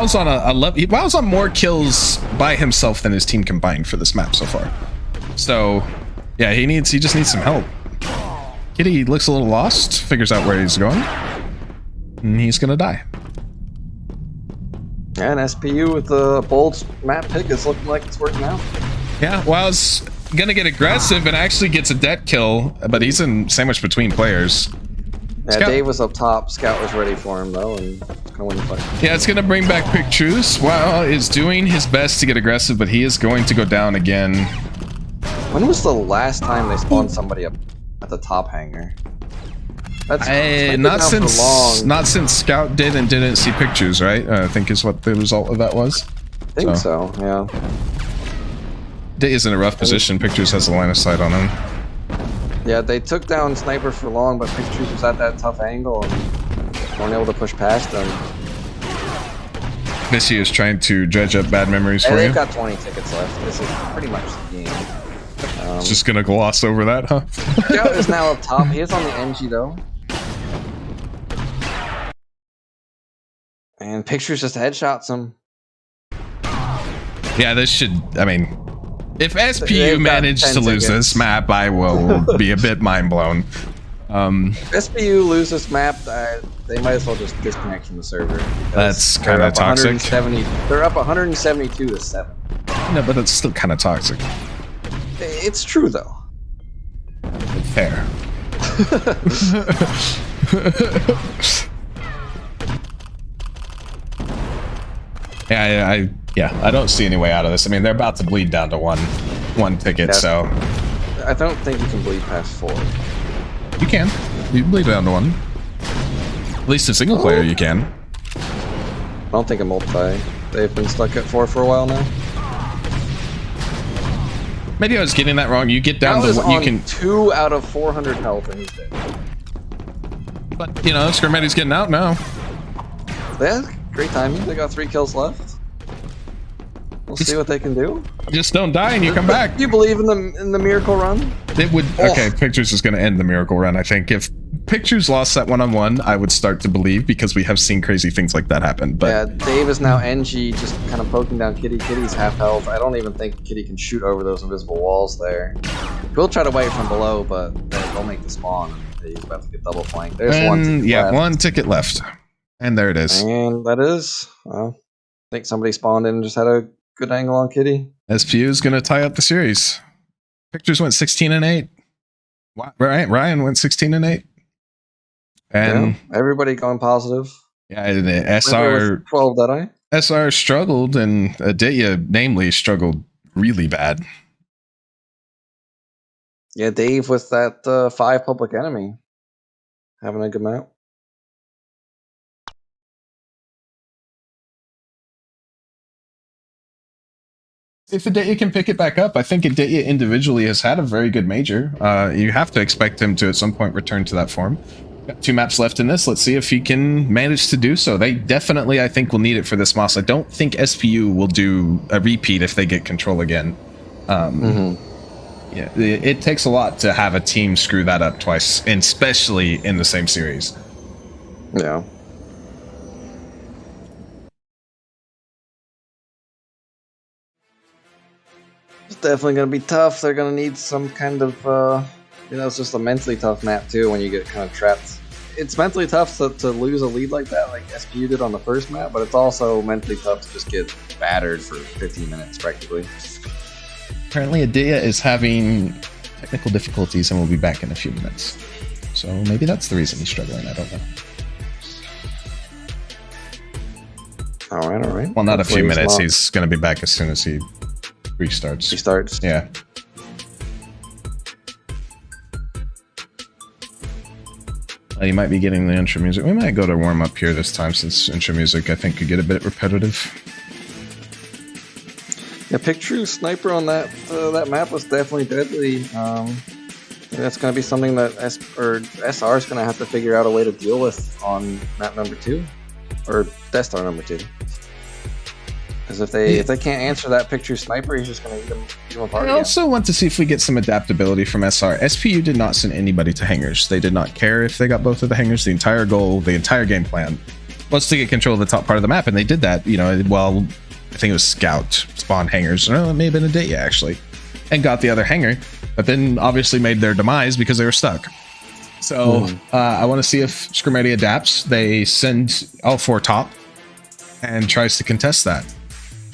WoW's on more kills by himself than his team combined for this map so far. So, yeah, he just needs some help. Kitty looks a little lost, figures out where he's going, and he's gonna die. And SPU with the bold map pick is looking like it's working out. Yeah, WoW's gonna get aggressive and actually gets a debt kill, but he's in sandwiched between players. Yeah, Scout. Dave was up top. Scout was ready for him though, and gonna win the fight. Yeah, it's gonna bring back Pick Truce. WoW is doing his best to get aggressive, but he is going to go down again. When was the last time they spawned somebody up at the top hangar? That's not since Scout did and didn't see pictures, right? I think is what the result of that was. I think so, yeah. Day is in a rough position. Pictures has a line of sight on him. Yeah, they took down Sniper for long, but Pictures was at that tough angle and weren't able to push past them. Missy is trying to dredge up bad memories for they've you. got 20 tickets left. This is pretty much the game. Just gonna gloss over that, huh? Scout is now up top. He is on the NG though. And Pictures just headshots him. Yeah, this should, I mean, if SPU managed to lose this map, I will be a bit mind blown. If SPU lose this map, they might as well just disconnect from the server. That's kind of toxic. They're up 172 to 7. No, but it's still kind of toxic. It's true though. Fair. Yeah, I don't see any way out of this. I mean, they're about to bleed down to one ticket, yeah. So I don't think you can bleed past 4. You can. You can bleed down to 1. At least a single player, you can. I don't think a multi. They've been stuck at 4 for a while now. Maybe I was getting that wrong. You get down to you can 2 out of 400 health and he's dead. But Scrimmetti's getting out now. Yeah, great timing. They got 3 kills left. We'll see what they can do. Just don't die and you come back. Do you believe in the miracle run? It would. Okay, Pictures is going to end the miracle run. I think if Pictures lost that 1-on-1, I would start to believe because we have seen crazy things like that happen. But yeah, Dave is now NG, just kind of poking down Kitty. Kitty's half health. I don't even think Kitty can shoot over those invisible walls there. We'll try to wait from below, but they'll make the spawn. He's about to get double flanked. There's one ticket left. 1 ticket left, and there it is. And that is. Well, I think somebody spawned in and just had a good angle on Kitty. SPU is going to tie up the series. Pictures went 16-8. Ryan went 16-8. And yeah, everybody going positive. Yeah, SR 12 that I. SR struggled, and Aditya namely struggled really bad. Yeah, Dave with that 5 public enemy having a good map. If Aditya can pick it back up, I think Aditya individually has had a very good major. You have to expect him to at some point return to that form. Got 2 maps left in this. Let's see if he can manage to do so. They definitely, I think, will need it for this Moss. I don't think SPU will do a repeat if they get control again. Yeah, it takes a lot to have a team screw that up twice, and especially in the same series. Yeah. definitely going to be tough. They're going to need some kind of, it's just a mentally tough map too when you get kind of trapped. It's mentally tough to lose a lead like that, like SPU did on the first map, but it's also mentally tough to just get battered for 15 minutes practically. Apparently, Adia is having technical difficulties and will be back in a few minutes. So maybe that's the reason he's struggling. I don't know. All right. Well, not a few minutes. He's going to be back as soon as he restarts. He starts. Yeah. You might be getting the intro music. We might go to warm up here this time since intro music I think could get a bit repetitive. Yeah, pick true sniper on that map was definitely deadly. That's going to be something that SR is going to have to figure out a way to deal with on map number 2 or Death Star number 2. Because if they can't answer that pick true sniper, he's just going to eat them apart. I also want to see if we get some adaptability from SR. SPU did not send anybody to hangars. They did not care if they got both of the hangars. The entire goal, the entire game plan was to get control of the top part of the map, and they did that. Well, I think it was Scout spawn hangars. No, it may have been Aditya actually, and got the other hangar, but then obviously made their demise because they were stuck. So I want to see if Scrim Ready adapts. They send all 4 top and tries to contest that.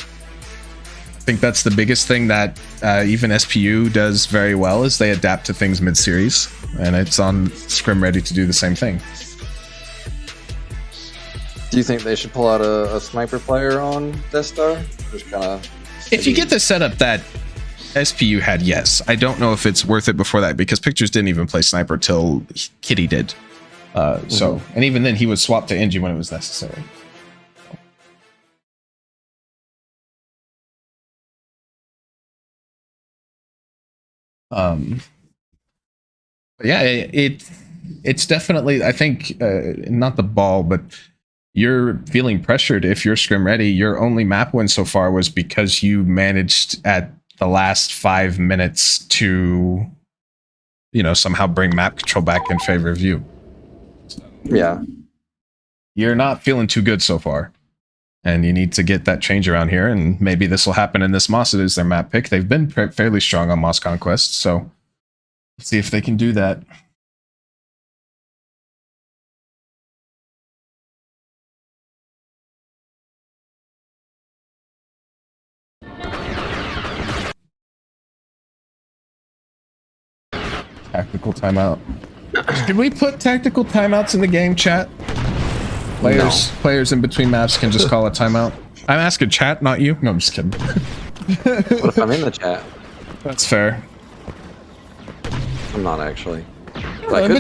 I think that's the biggest thing that even SPU does very well is they adapt to things mid-series, and it's on Scrim Ready to do the same thing. Do you think they should pull out a sniper player on Death Star? Just kind of. If you get the setup that SPU had, yes. I don't know if it's worth it before that because Pictures didn't even play sniper till Kitty did. So, and even then he would swap to Engie when it was necessary. But yeah, it's definitely, I think, not the ball, but you're feeling pressured if you're Scrim Ready. Your only map win so far was because you managed at the last 5 minutes to, somehow bring map control back in favor of you. So, yeah. You're not feeling too good so far. And you need to get that change around here, and maybe this will happen in this Moss. It is their map pick. They've been fairly strong on Moss Conquest, so let's see if they can do that. Tactical timeout. Did we put tactical timeouts in the game, chat? Players in between maps can just call a timeout. I'm asking chat, not you. No, I'm just kidding. What if I'm in the chat? That's fair. I'm not actually. Well, in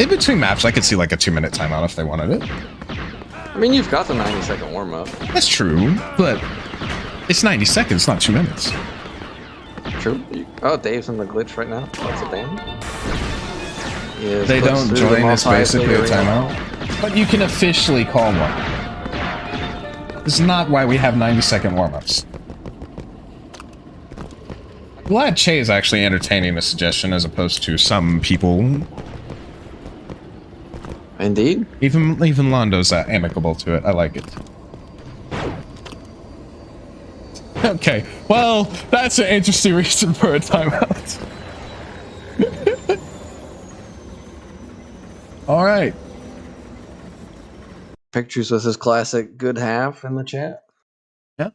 between maps, I could see like a 2-minute timeout if they wanted it. I mean, you've got the 90-second warm-up. That's true, but it's 90 seconds, not 2 minutes. True. Oh, Dave's in the glitch right now. That's a ban. They don't join, it's basically a timeout. But you can officially call one. This is not why we have 90-second warm-ups. I'm glad Che is actually entertaining the suggestion as opposed to some people. Indeed. Even Londo's amicable to it. I like it. Okay, well, that's an interesting reason for a timeout. All right. Pictures with his classic good half in the chat. Yeah.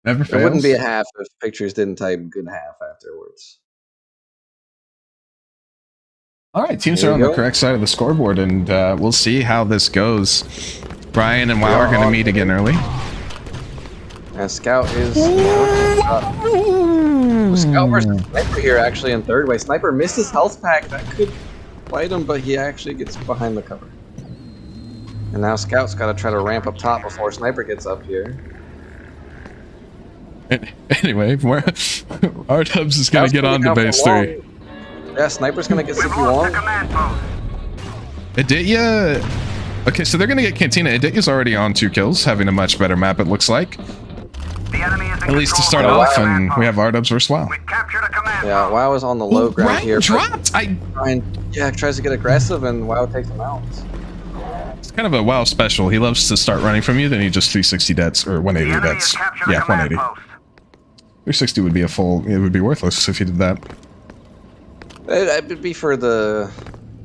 Never fails. It wouldn't be a half if Pictures didn't type good half afterwards. All right, teams are on the correct side of the scoreboard, and we'll see how this goes. Brian and WoW are going to meet again early. And Scout is Scout versus Sniper here actually in third way. Sniper missed his health pack. That could fight him, but he actually gets behind the cover. And now Scout's got to try to ramp up top before Sniper gets up here. Anyway, R-Dubs is going to get on to base 3. Yeah, Sniper's going to get CP1. Aditya... Okay, so they're going to get Cantina. Aditya's already on 2 kills, having a much better map, it looks like. At least to start off, and we have R-Dubs versus WoW. Yeah, WoW is on the low ground here. Dropped! Brian, tries to get aggressive, and WoW takes him out. It's kind of a WoW special. He loves to start running from you, then he just 360 deaths, or 180 deaths. Yeah, 180. 360 would be a full. It would be worthless if you did that. It would be for the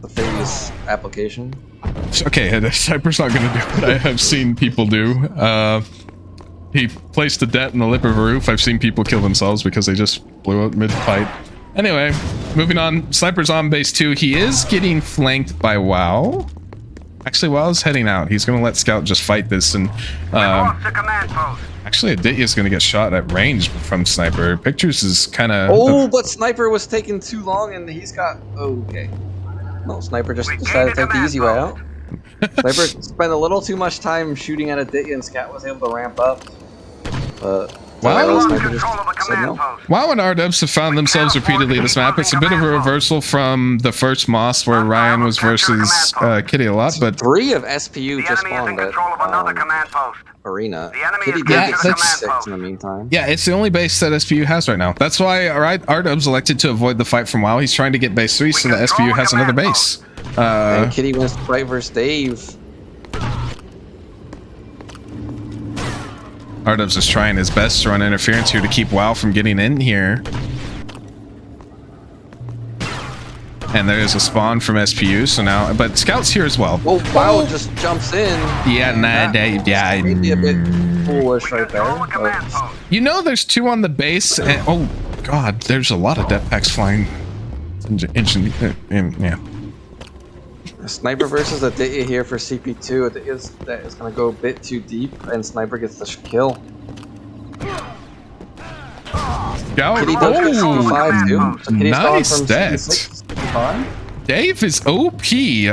phase application. Okay, the Sniper's not gonna do what I have seen people do. He placed a det in the lip of a roof. I've seen people kill themselves because they just blew out mid-fight. Anyway, moving on. Sniper's on base 2. He is getting flanked by WoW. Actually, WoW's heading out. He's gonna let Scout just fight this, and actually, Aditya's gonna get shot at range from Sniper. Pictures is kind of. Oh, but Sniper was taking too long, and he's got. Oh, okay. No, Sniper just decided to take the easy way out. Sniper spent a little too much time shooting at Aditya, and Scout was able to ramp up. But Wow. Sniper just said no. WoW and RDubs have found themselves repeatedly this map. It's a bit of a reversal from the first Moss where Ryan was versus Kitty a lot, but 3 of SPU just spawned at Arena. Kitty did Yeah, get that's- 6 in the meantime. yeah, it's the only base that SPU has right now. That's why RDubs elected to avoid the fight from WoW. He's trying to get base 3 so that SPU has another base. And Kitty wins the fight versus Dave. RDubs is trying his best to run interference here to keep WoW from getting in here. And there is a spawn from SPU, so now, but Scout's here as well. Oh, WoW just jumps in. Yeah, nah, yeah. Maybe a bit foolish right there. But You know, there's 2 on the base, and oh god, there's a lot of death packs flying. Yeah. Sniper versus Aditya here for CP2. Aditya's that is going to go a bit too deep, and Sniper gets the kill. Scout, Kitty does get 65 too. So Kitty's gone nice from stat. 66 to 65. Dave is OP.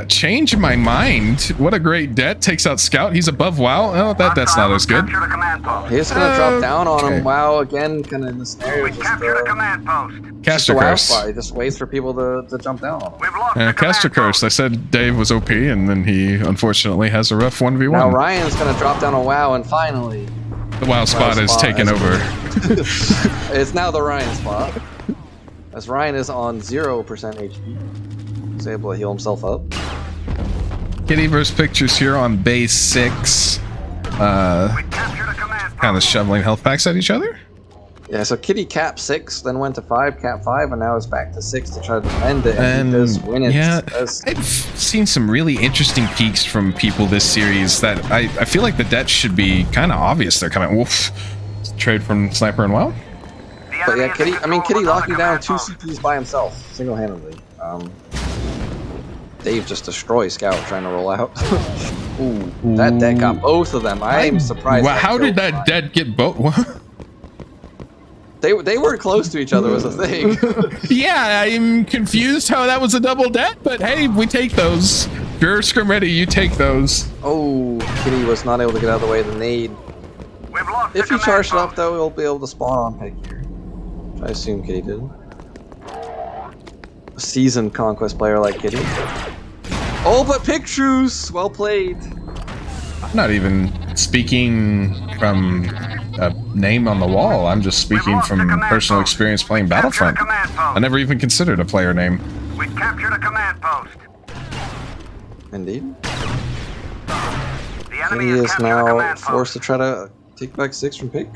Change my mind. What a great det. Takes out Scout. He's above WoW. Oh, that's not as good. He's going to drop down on okay. him. WoW again, kind of in the scenario. Just Caster a WoW Curse. spy. Just waits for people to jump down on him. Caster Curse. I said Dave was OP, and then he unfortunately has a rough 1v1. Now Ryan's going to drop down on WoW, and finally... The WoW spot is taken over. It's now the Ryan spot. As Ryan is on 0% HP. He's able to heal himself up. Kitty versus Pictures here on base 6. Kind of shoveling health packs at each other. Yeah, so Kitty capped 6, then went to 5, capped 5, and now is back to 6 to try to defend it. And he does win it. Yeah, I've seen some really interesting peaks from people this series that I feel like the debt should be kind of obvious. They're coming. Woof. Trade from Sniper and WoW. But yeah, Kitty locking down 2 CPs by himself, single-handedly. Dave just destroys Scout trying to roll out. Ooh, that dead got both of them. I'm surprised. Well, how did that dead get both? They were close to each other was the thing. Yeah, I'm confused how that was a double debt, but hey, we take those. If you're Scrim ready, you take those. Oh, Kitty was not able to get out of the way of the nade. If he charged it up, though, he'll be able to spawn on pick here. I assume Kitty did. A seasoned Conquest player like Kitty. Oh, but pick truce! Well played. I'm not even speaking from a name on the wall. I'm just speaking from personal experience playing Battlefront. I never even considered a player name. We captured a command post. Indeed. The enemy Kitty has is captured a now command forced to try to take back 6 from pick.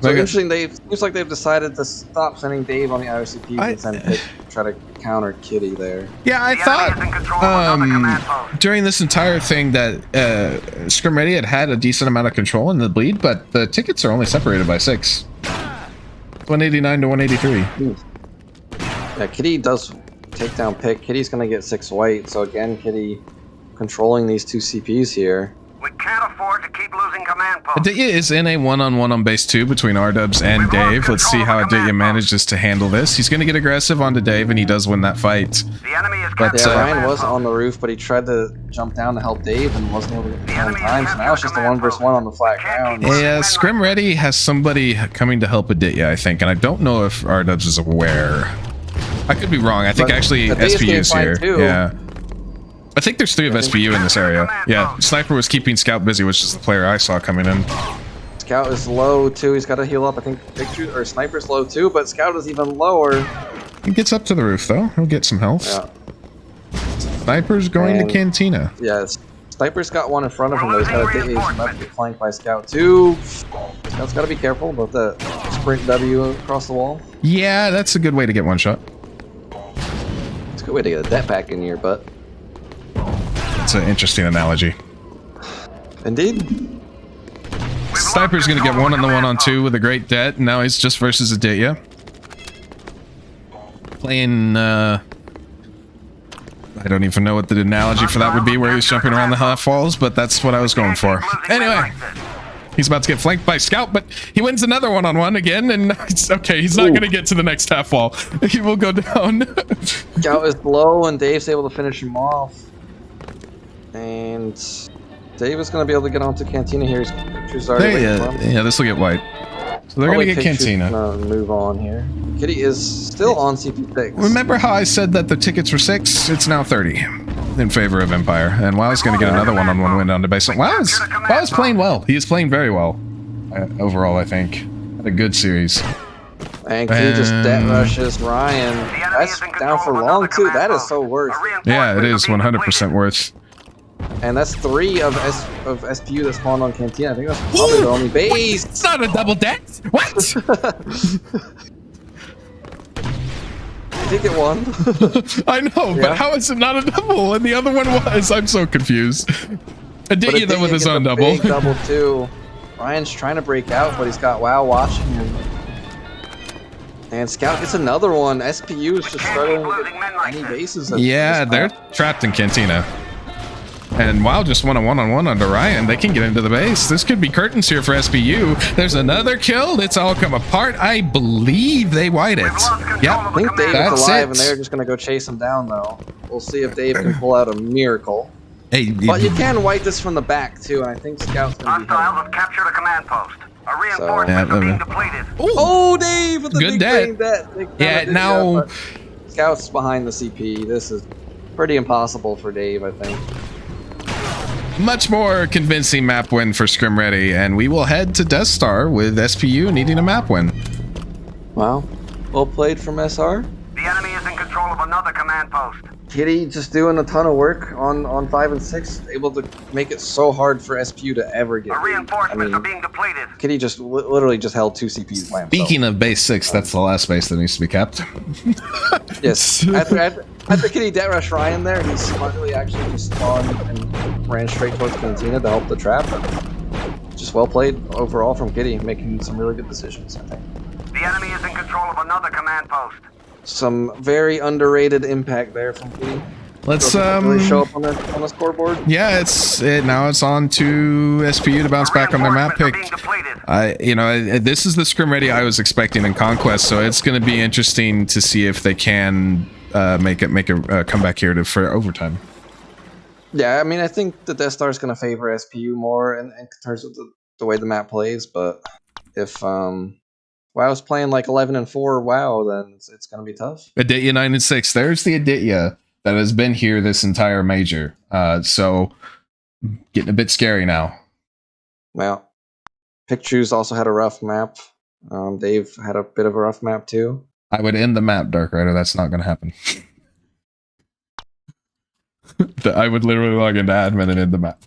So Okay. interesting, seems like they've decided to stop sending Dave on the IRCP and send Pick to try to counter Kitty there. Yeah, I The enemy is in control of another command thought post. during this entire thing that Scrim Ready had a decent amount of control in the bleed, but the tickets are only separated by 6. 189 to 183. Yeah, Kitty does take down Pick. Kitty's going to get 6 white, so again, Kitty controlling these 2 CPs here. We can't afford to keep losing command posts. Aditya is in a one-on-one on base 2 between RDubs and Dave. Let's see how Aditya manages to handle this. He's going to get aggressive onto Dave, and he does win that fight. The enemy is But, captured Yeah, a Ryan command was post. on the roof, but he tried to jump down to help Dave and wasn't able to get the in time, so now it's just a 1 versus 1 on the flat ground. Yeah, Scrim Ready has somebody coming to help Aditya, I think, and I don't know if RDubs is aware. I could be wrong. I think But actually Aditya's SPU is getting here. fine, too. Yeah. I think there's 3 of SPU in this area. Yeah, Sniper was keeping Scout busy, which is the player I saw coming in. Scout is low too, he's got to heal up. I think Picture or Sniper's low too, but Scout is even lower. He gets up to the roof, though. He'll get some health. Yeah. Sniper's going And- to Cantina. Yes. Sniper's got one in front of him, though. He's got a He's about to get flanked by Scout too. Scout's got to be careful about the sprint W across the wall. Yeah, that's a good way to get one shot. It's a good way to get a det pack in your butt. That's an interesting analogy. Indeed. Sniper's gonna get one on the 1-on-2 with a great det. Now he's just versus Aditya. Playing, I don't even know what the analogy for that would be, where he's jumping around the half walls, but that's what I was going for. Anyway, he's about to get flanked by Scout, but he wins another 1-on-1 again, and it's okay. He's not going to get to the next half wall. He will go down. Scout is low, and Dave's able to finish him off. And Dave is going to be able to get onto Cantina here. His picture's already yeah, this will get white. So they're going to get Cantina. Move on here. Kitty is still on CP6. Remember how I said that the tickets were 6? It's now 30 in favor of Empire. And WoW's going to get another 1-on-1 win on the base. WoW's playing well. He is playing very well. Overall, I think. Had a good series. And Kitty just det rushes Ryan. That's down for long, too. That is so worth. Yeah, it is 100% worth. And that's 3 of SPU that spawned on Cantina. I think that's probably the only base. It's not a double deck. What? You did get one. I know, but how is it not a double? And the other one was. I'm so confused. Aditya though with his own double. Big double too. Ryan's trying to break out, but he's got WoW watching him. And Scout gets another one. SPU is just struggling with any bases. Yeah, they're trapped in Cantina. And WoW just won a 1-on-1 under Ryan. They can get into the base. This could be curtains here for SPU. There's another kill. It's all come apart. I believe they white it. Yep. I think Dave is alive, and they're just going to go chase him down, though. We'll see if Dave can pull out a miracle. Hey, but you can white this from the back, too, and I think Scout's going to be Hostiles have captured a command post. A reinforcement are being depleted. Oh, Dave with the good big det. Yeah, now... Scout's behind the CP. This is pretty impossible for Dave, I think. Much more convincing map win for Scrim Ready, and we will head to Death Star with SPU needing a map win. Wow. Well played from SR. The enemy is in control of another command post. Kitty just doing a ton of work on 5 and 6, able to make it so hard for SPU to ever get. Reinforcements are being depleted. Kitty just literally just held 2 CPs by himself. Speaking of base 6, that's the last base that needs to be kept. Yes. After Kitty det rush Ryan there, he smartly actually just spawned and ran straight towards Cantina to help the trap. Just well played overall from Kitty, making some really good decisions, I think. The enemy is in control of another command post. Some very underrated impact there from Kitty. Let's really show up on the scoreboard. Yeah, now it's on to SPU to bounce back on their map pick. This is the Scrim Ready I was expecting in Conquest, so it's going to be interesting to see if they can make a comeback here for overtime. Yeah, I mean, I think the Death Star is going to favor SPU more in terms of the way the map plays, but if WoW's playing like 11 and 4 WoW, then it's going to be tough. Aditya 9 and 6. There's the Aditya that has been here this entire major. So getting a bit scary now. Well, Pictures also had a rough map. Dave had a bit of a rough map too. I would end the map, Dark Rider. That's not going to happen. I would literally log into admin and end the map.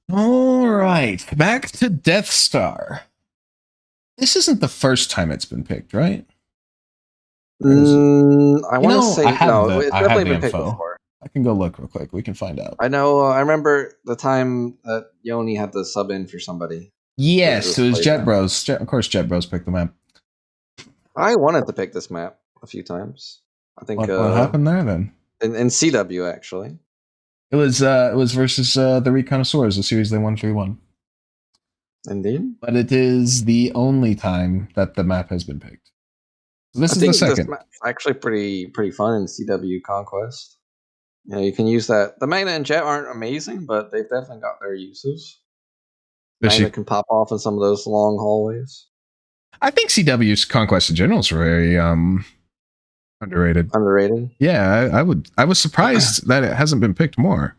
All right, back to Death Star. This isn't the first time it's been picked, right? I want to say no. It's definitely been picked before. I can go look real quick. We can find out. I know. I remember the time that Yoni had to sub in for somebody. Yes, it was Jet Bros. Of course, Jet Bros picked the map. I wanted to pick this map a few times. I think what happened there then? In CW actually. It was versus the Reconnoisseurs, a series they won 3-1. Indeed. But it is the only time that the map has been picked. So this is the second. This map's actually pretty fun in CW Conquest. You know, you can use that. The Magna and Jet aren't amazing, but they've definitely got their uses. Magna can pop off in some of those long hallways. I think CW's Conquest in general is very underrated. Underrated? Yeah, I was surprised that it hasn't been picked more.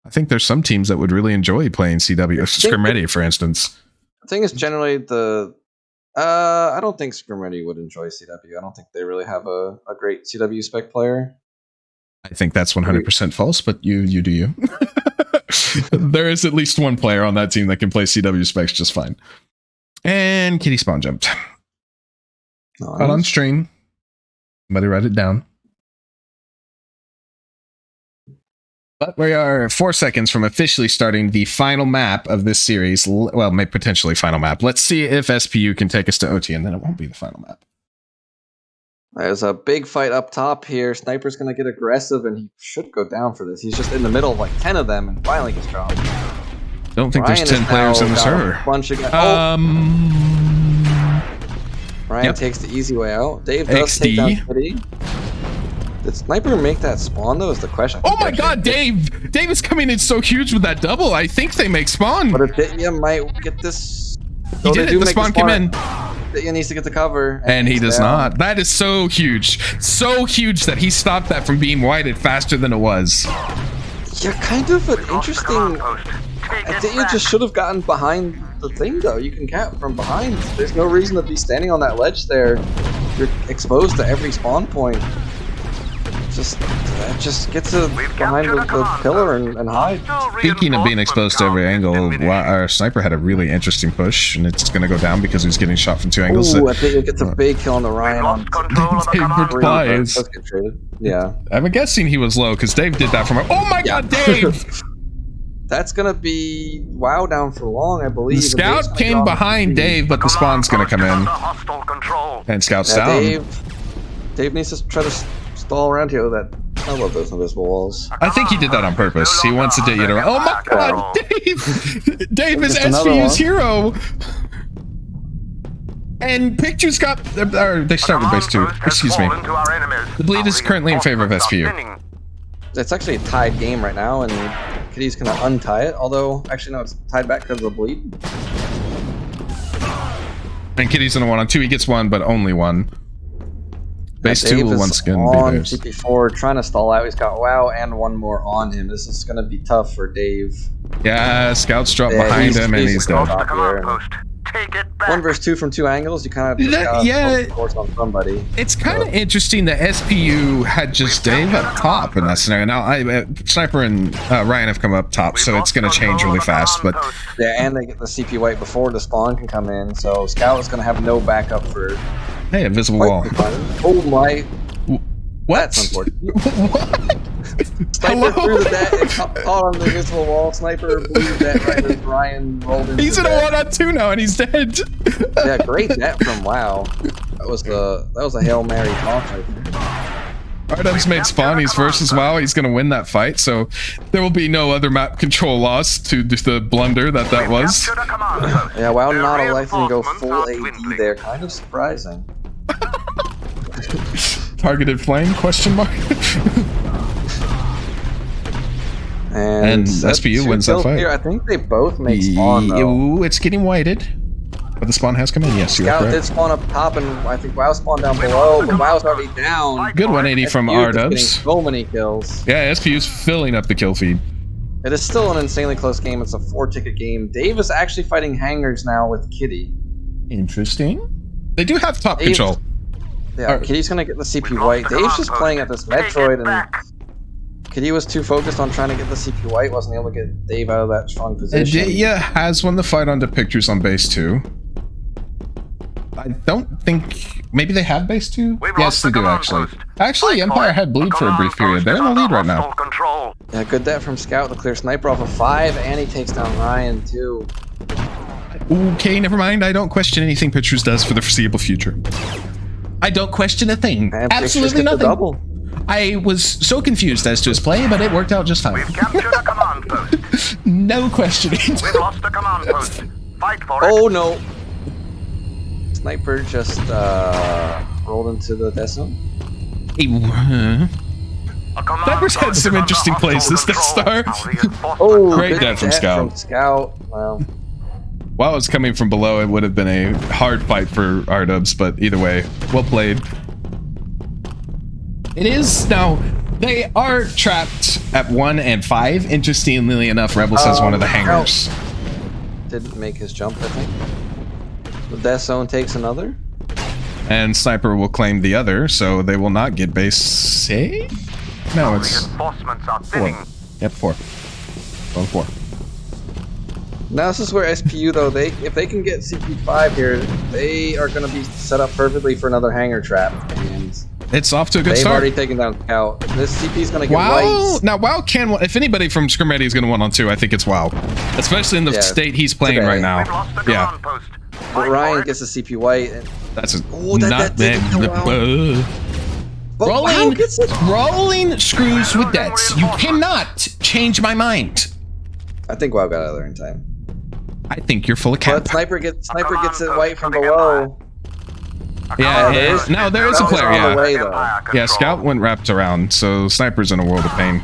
I think there's some teams that would really enjoy playing CW. Scrim Ready, for instance. I think it's generally the. I don't think Scrim Ready would enjoy CW. I don't think they really have a great CW spec player. I think that's 100% false, but you do you. There is at least one player on that team that can play CW specs just fine. And Kitty spawn jumped. Nice. Out on stream. Somebody write it down. But we are 4 seconds from officially starting the final map of this series. Well, maybe potentially final map. Let's see if SPU can take us to OT, and then it won't be the final map. There's a big fight up top here. Sniper's going to get aggressive, and he should go down for this. He's just in the middle of like 10 of them, and finally gets dropped. Don't think Ryan there's 10 players in the server. Ryan takes the easy way out. Dave does take down Kitty. Did Sniper make that spawn, though, is the question. Oh my god, Dave! Dave is coming in so huge with that double. I think they make spawn. But Aditya might get this. He did it. The spawn came in. Aditya needs to get the cover. And he does not. That is so huge. So huge that he stopped that from being whited faster than it was. You're kind of an interesting... Aditya just should have gotten behind the thing, though. You can cap from behind. There's no reason to be standing on that ledge there. You're exposed to every spawn point. Just get to behind the pillar and hide. Speaking of being exposed to every angle, our Sniper had a really interesting push, and it's going to go down because he was getting shot from 2 angles. Ooh, I think it gets a big kill on the Ryan. Dave replies. Yeah. I'm guessing he was low because Dave did that from. Oh my god, Dave! That's going to be WoW down for long, I believe. The Scout came behind Dave, but the spawn's going to come in. And Scout's down. Dave needs to try to stall around here with that. I love those invisible walls. I think he did that on purpose. He wants to get you to. Oh my god, Dave! Dave is SVU's hero! And Pictures got. They start with base 2. Excuse me. The bleed is currently in favor of SVU. It's actually a tied game right now, and Kitty's gonna untie it. Although, actually, no, it's tied back because of the bleed. And Kitty's in a 1-on-2. He gets 1, but only 1. Base 2 will once again be theirs. CP4 trying to stall out. He's got WoW and 1 more on him. This is going to be tough for Dave. Yeah, Scouts drop behind him and he's dead. 1 versus 2 from 2 angles. You kind of focus on somebody. It's kind of interesting that SPU had just Dave up top in that scenario. Now, Sniper and Ryan have come up top, so it's going to change really fast. But yeah, and they get the CP white before the spawn can come in, so Scout is going to have no backup for. Hey, invisible wall. Oh my. What? That's unfortunate. What? Sniper threw the net and caught on the invisible wall. Sniper blew that right as Ryan rolled into He's in a 1-on-2 now and he's dead. Yeah, great net from WoW. That was a Hail Mary toss right there. Ardub's made spawnies versus WoW. He's going to win that fight, so there will be no other map control loss to the blunder that was. Yeah, WoW not electing to go full AD there. Kind of surprising. Targeted flame? Question mark. And SPU wins that fight. Here. I think they both make spawn, though. Ooh, it's getting whited. But the spawn has come in, yes. Scout did spawn up top, and I think WoW spawned down below, but WoW's already down. Good 180 from Ardubs. So many kills. Yeah, SPU's filling up the kill feed. It is still an insanely close game. It's a 4-ticket game. Dave is actually fighting hangers now with Kitty. Interesting. They do have top control. Yeah, Kitty's gonna get the CP white. Dave's just playing at this Metroid, and Kitty was too focused on trying to get the CP white, wasn't able to get Dave out of that strong position. Aditya has won the fight onto Pictures on base 2. I don't think... Maybe they have base 2? Yes, they do, actually. Actually, Empire had bleed for a brief period. They're in the lead right now. Yeah, good that from Scout to clear Sniper off of 5, and he takes down Ryan, too. Okay, never mind. I don't question anything Pictures does for the foreseeable future. I don't question a thing. And absolutely nothing. I was so confused as to his play, but it worked out just fine. We've captured a command post. No questioning. We've lost a command post. Fight for it. Oh no! Sniper just rolled into the death zone. Sniper's had some interesting plays this Death Star. Oh, great death from Scout. Wow. While it was coming from below, it would have been a hard fight for Ardubs, but either way, well played. It is now. They are trapped at 1 and 5. Interestingly enough, Rebels has one of the hangars. Didn't make his jump, I think. The Death Zone takes another. And Sniper will claim the other, so they will not get base safe? No, it's Reinforcements are 4. thinning. Yep, 4. 1-4. Now this is where SPU though, if they can get CP5 here, they are going to be set up perfectly for another hangar trap. And It's off to a good they've start. already taken down Scout. This CP is going to get WoW. wiped. Now WoW can. If anybody from Scrim Ready is going to 1-on-2, I think it's WoW, especially in the state he's playing today. right now. We've lost the Yeah, command post. But Ryan gets the CP white. And that's a that not didn't bad. go well. But WoW Rolling, gets it. rolling screws with debts. You cannot change my mind. I think WoW got out of there in time. I think you're full of But cap. Sniper gets it white from below. Yeah, there's- no, there is a that was player. on the Yeah, way, though. yeah. Scout went wrapped around, so Sniper's in a world of pain.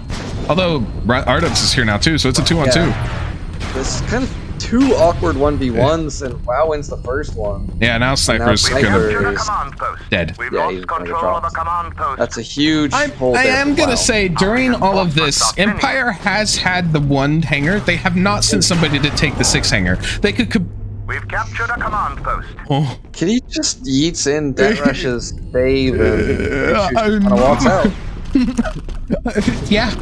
Although Ardubs is here now too, so it's a 2-on-2. This is kind of two awkward 1v1s, and WoW wins the first one. Yeah, now Sniper's Sniper gonna Capture the is command post. dead. We've Yeah, lost he's gonna get control of the dropped. command post. That's a huge I hold there am for gonna WoW. say during all of this, Empire has had the 1 hangar. They have not sent somebody to take the 6 hangar. They could. We've captured a command post. Oh. Can he just yeets in, death rushes Dave, and I'm- kind of walks out? Yeah.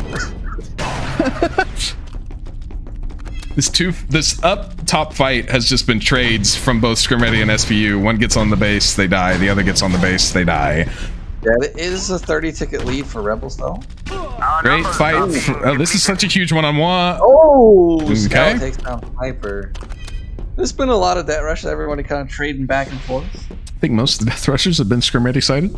This up top fight has just been trades from both Scrim Ready and SPU. One gets on the base, they die. The other gets on the base, they die. Yeah, it is a 30-ticket lead for Rebels, though. Our Great numbers fight. are being Oh, this is such a huge one-on-one. Oh! Okay. Scout takes down Sniper. There's been a lot of death rushes, everybody kind of trading back and forth. I think most of the death rushers have been Scrim Ready sided.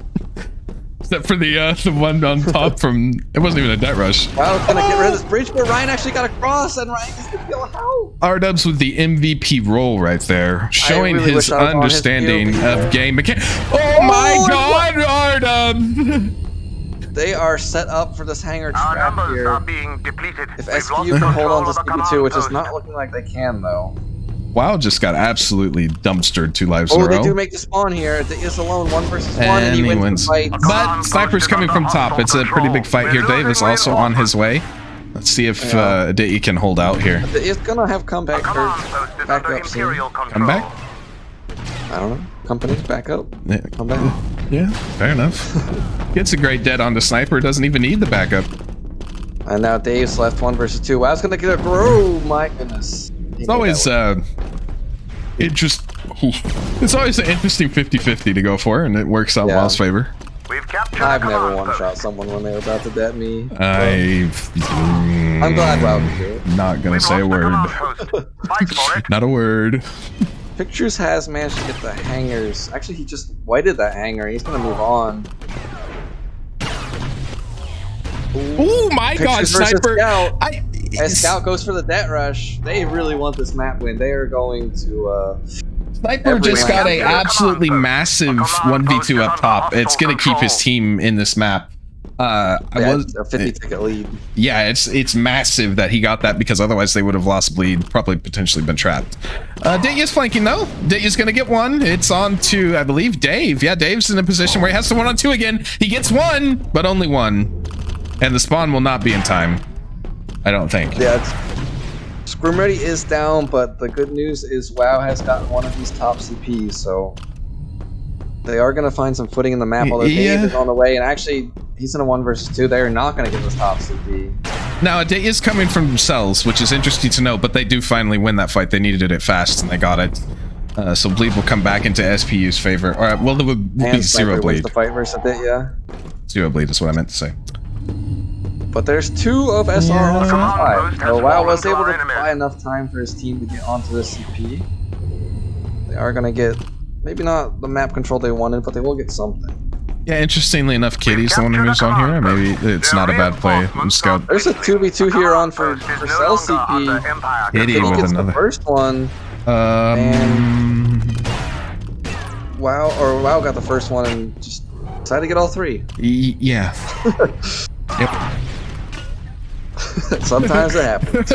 Except for the one on top from, it wasn't even a death rush. Wow, it's gonna get rid of this bridge, but Ryan actually got across, and Ryan gets to kill how? R-Dubs with the MVP role right there, showing really his wish I was on his understanding POV. of game mechanics. Oh my Oh, god, R-Dubs! They are set up for this hangar Our trap numbers here. are being depleted. If We've lost SPU can hold on to control of the CP2, command which is post. not looking like they can, though. WoW just got absolutely dumpstered 2 lives in Oh, a they row. do make the spawn here. It is alone 1 versus 1, and he And wins the fight. But Sniper's coming from top. It's a pretty big fight here. Dave is also on his way. Let's see if Dei can hold out here. It's gonna have comeback or Command post is back under up soon. Imperial control. Come back? I don't know. Company, back up. Yeah, Come back. yeah, fair enough. Gets a great dead onto Sniper. Doesn't even need the backup. And now Dave's left 1 versus 2. Wow, it's gonna get a grow. My goodness. It's always it's always an interesting 50-50 to go for, and it works out in Yeah. WoW's favor. We've captured I've the never command one-shot post. someone when they were about to dead me. I'm glad WoW can do it. not gonna We've say a lost the word. command post. Fight for it. Not a word. Pictures has managed to get the hangars. Actually, he just whited that hangar. He's gonna move on. Oh my god, Pictures versus Sniper! Scout. I, As Scout goes for the debt rush, they really want this map win. They are going to, Sniper just got a Everyone. absolutely massive 1v2 up top. It's gonna keep his team in this map. I was a 50-ticket lead. yeah, it's massive that he got that, because otherwise they would have lost bleed, probably potentially been trapped. Deia's flanking though. Deia's gonna get 1. It's on to, I believe, Dave. Yeah, Dave's in a position where he has to 1-on-2 again. He gets 1, but only 1. And the spawn will not be in time, I don't think. Yeah, Scrim Ready is down, but the good news is WoW has gotten one of these top CPs, so they are going to find some footing in the map, although Dave is on the way, and actually, he's in a 1 versus 2. They're not going to get this top CP. Now, Dei is coming from cells, which is interesting to know, but they do finally win that fight. They needed it fast, and they got it. So bleed will come back into SPU's favor. Or, well, there would be And 0 Sniper wins bleed. the fight versus Aditya. 0 bleed is what I meant to say. But there's 2 of SR on Command the fight. post has So WoW was fallen able to to our enemy. buy enough time for his team to get onto this CP. They are going to get, maybe not the map control they wanted, but they will get something. Yeah, interestingly enough, Kitty's the one who's on here. Maybe it's not a bad play. Scout There's a 2v2 here on for Cell CP. Kitty He with gets another. the first one. WoW got the first one and just decided to get all 3. Yeah. Yep. Sometimes it happens.